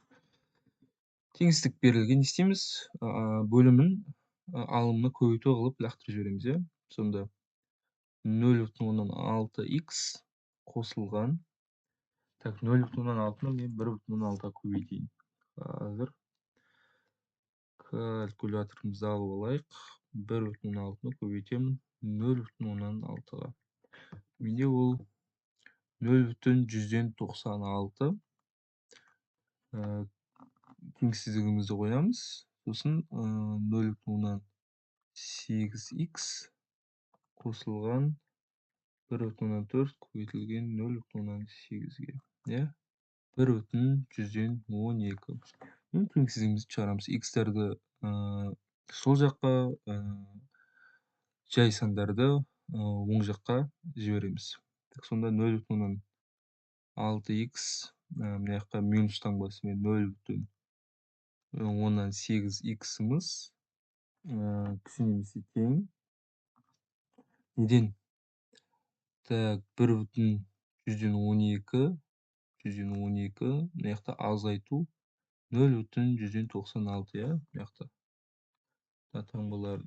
Теңсіздік берілген, не істейміз? Бөлімін алымны көбейту қылып лақтырып жібереміз, иә? Сонда 0,6х қосылған. Так, 0,6-ны мен 1,6-ға көбейтейін. Қазір калькуляторымызды алып алайық. 1,6-ны көбейтемін 0,6-ға. Менде ол 0,196 теңсіздігімізді қоямыз. Сосын 0,8х қосылған 1,4 көбейтілген 0,8-ге. Иә? 1,112. Теңсіздігімізді шығарамыз. Х-тарды сол жаққа, жай сандарды оң жаққа жібереміз. Сонда 0,6х мына жаққа минус таңбасымен 0,18х-ымыз кіші немесе тең. Неден? Так, 1,112 мына жақта азайту 0,196, иә, мына жақта. Таңбалар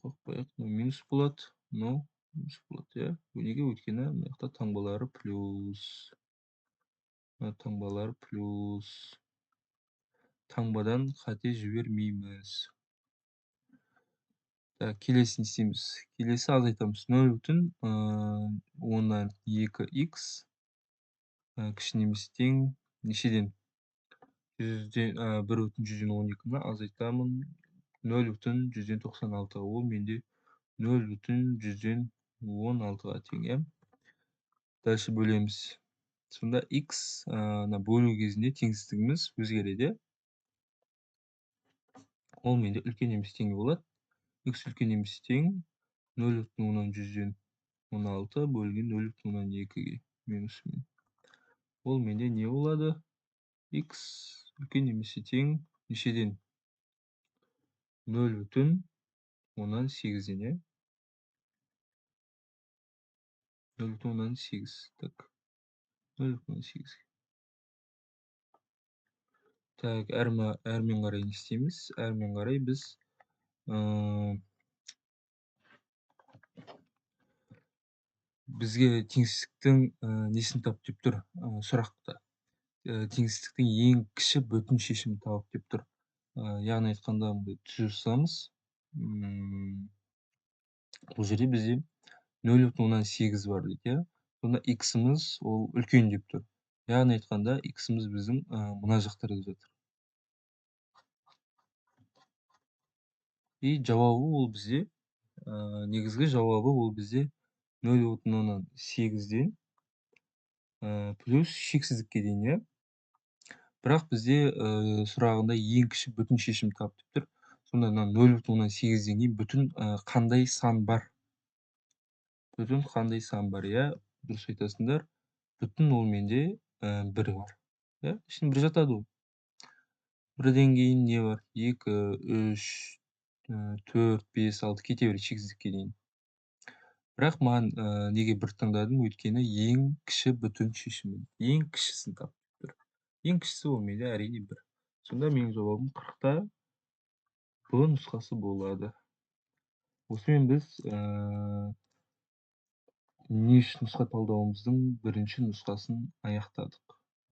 қойып, минус болады, мынау минус болады, иә. Неге? Өйткені мына жақта таңбалары плюс. Таңбалары плюс. Таңбадан қате жібермейміз. Так, келесін істейміз. Келесі азайтамыз. 0,12х кіші немесе тең нешеден? 1,112-ні азайтамын 0,196-ға. Ол менде 0,116-ға тең, иә? Дальше бөлеміз. Сонда х бөлу кезінде теңсіздігіміз өзгереді. Ол менде үлкен немесе тең болады. Х үлкен немесе тең 0,116 бөлінген 0,2-ге минусымен. Ол менде не болады? Х үлкен немесе тең нешеден? 0,18-ден, иә? 0,18. Так. 0,18. Так, әрмен қарай не істейміз? Әрмен қарай біз бізге теңсіздіктің несін тап деп тұр сұрақта. Теңсіздіктің ең кіші бүтін шешімін тауып деп тұр. Яғни айтқанда мындай түзу жазамыз. Бұл жерде бізде 0,8 бар дейді, иә. Сонда х-ымыз ол үлкен деп тұр. Яғни айтқанда х-ымыз біздің мына жақтарда жатыр. И жауабы ол бізде негізгі жауабы ол бізде 0,8-ден плюс шексіздікке дейін, иә. Бірақ бізде сұрағында ең кіші бүтін шешім тап деп тұр. Сонда мына 0,8-ден кейін бүтін қандай сан бар? Бүтін қандай сан бар, иә? Дұрыс айтасыңдар. Бүтін ол менде 1 бар. Иә, ішінде 1 жатады ғой. 1-ден кейін не бар? 2, 3, 4, 5, 6 кете береді шексіздікке дейін. Бірақ маған неге 1 таңдадым? Өйткені ең кіші бүтін шешімі. Ең кішісін тап деп тұр. Ең кішісі ол менде әрине 1. Сонда менің жауабым 40-та Б нұсқасы болады. Осымен біз ниш нұсқа талдауымыздың бірінші нұсқасын аяқтадық.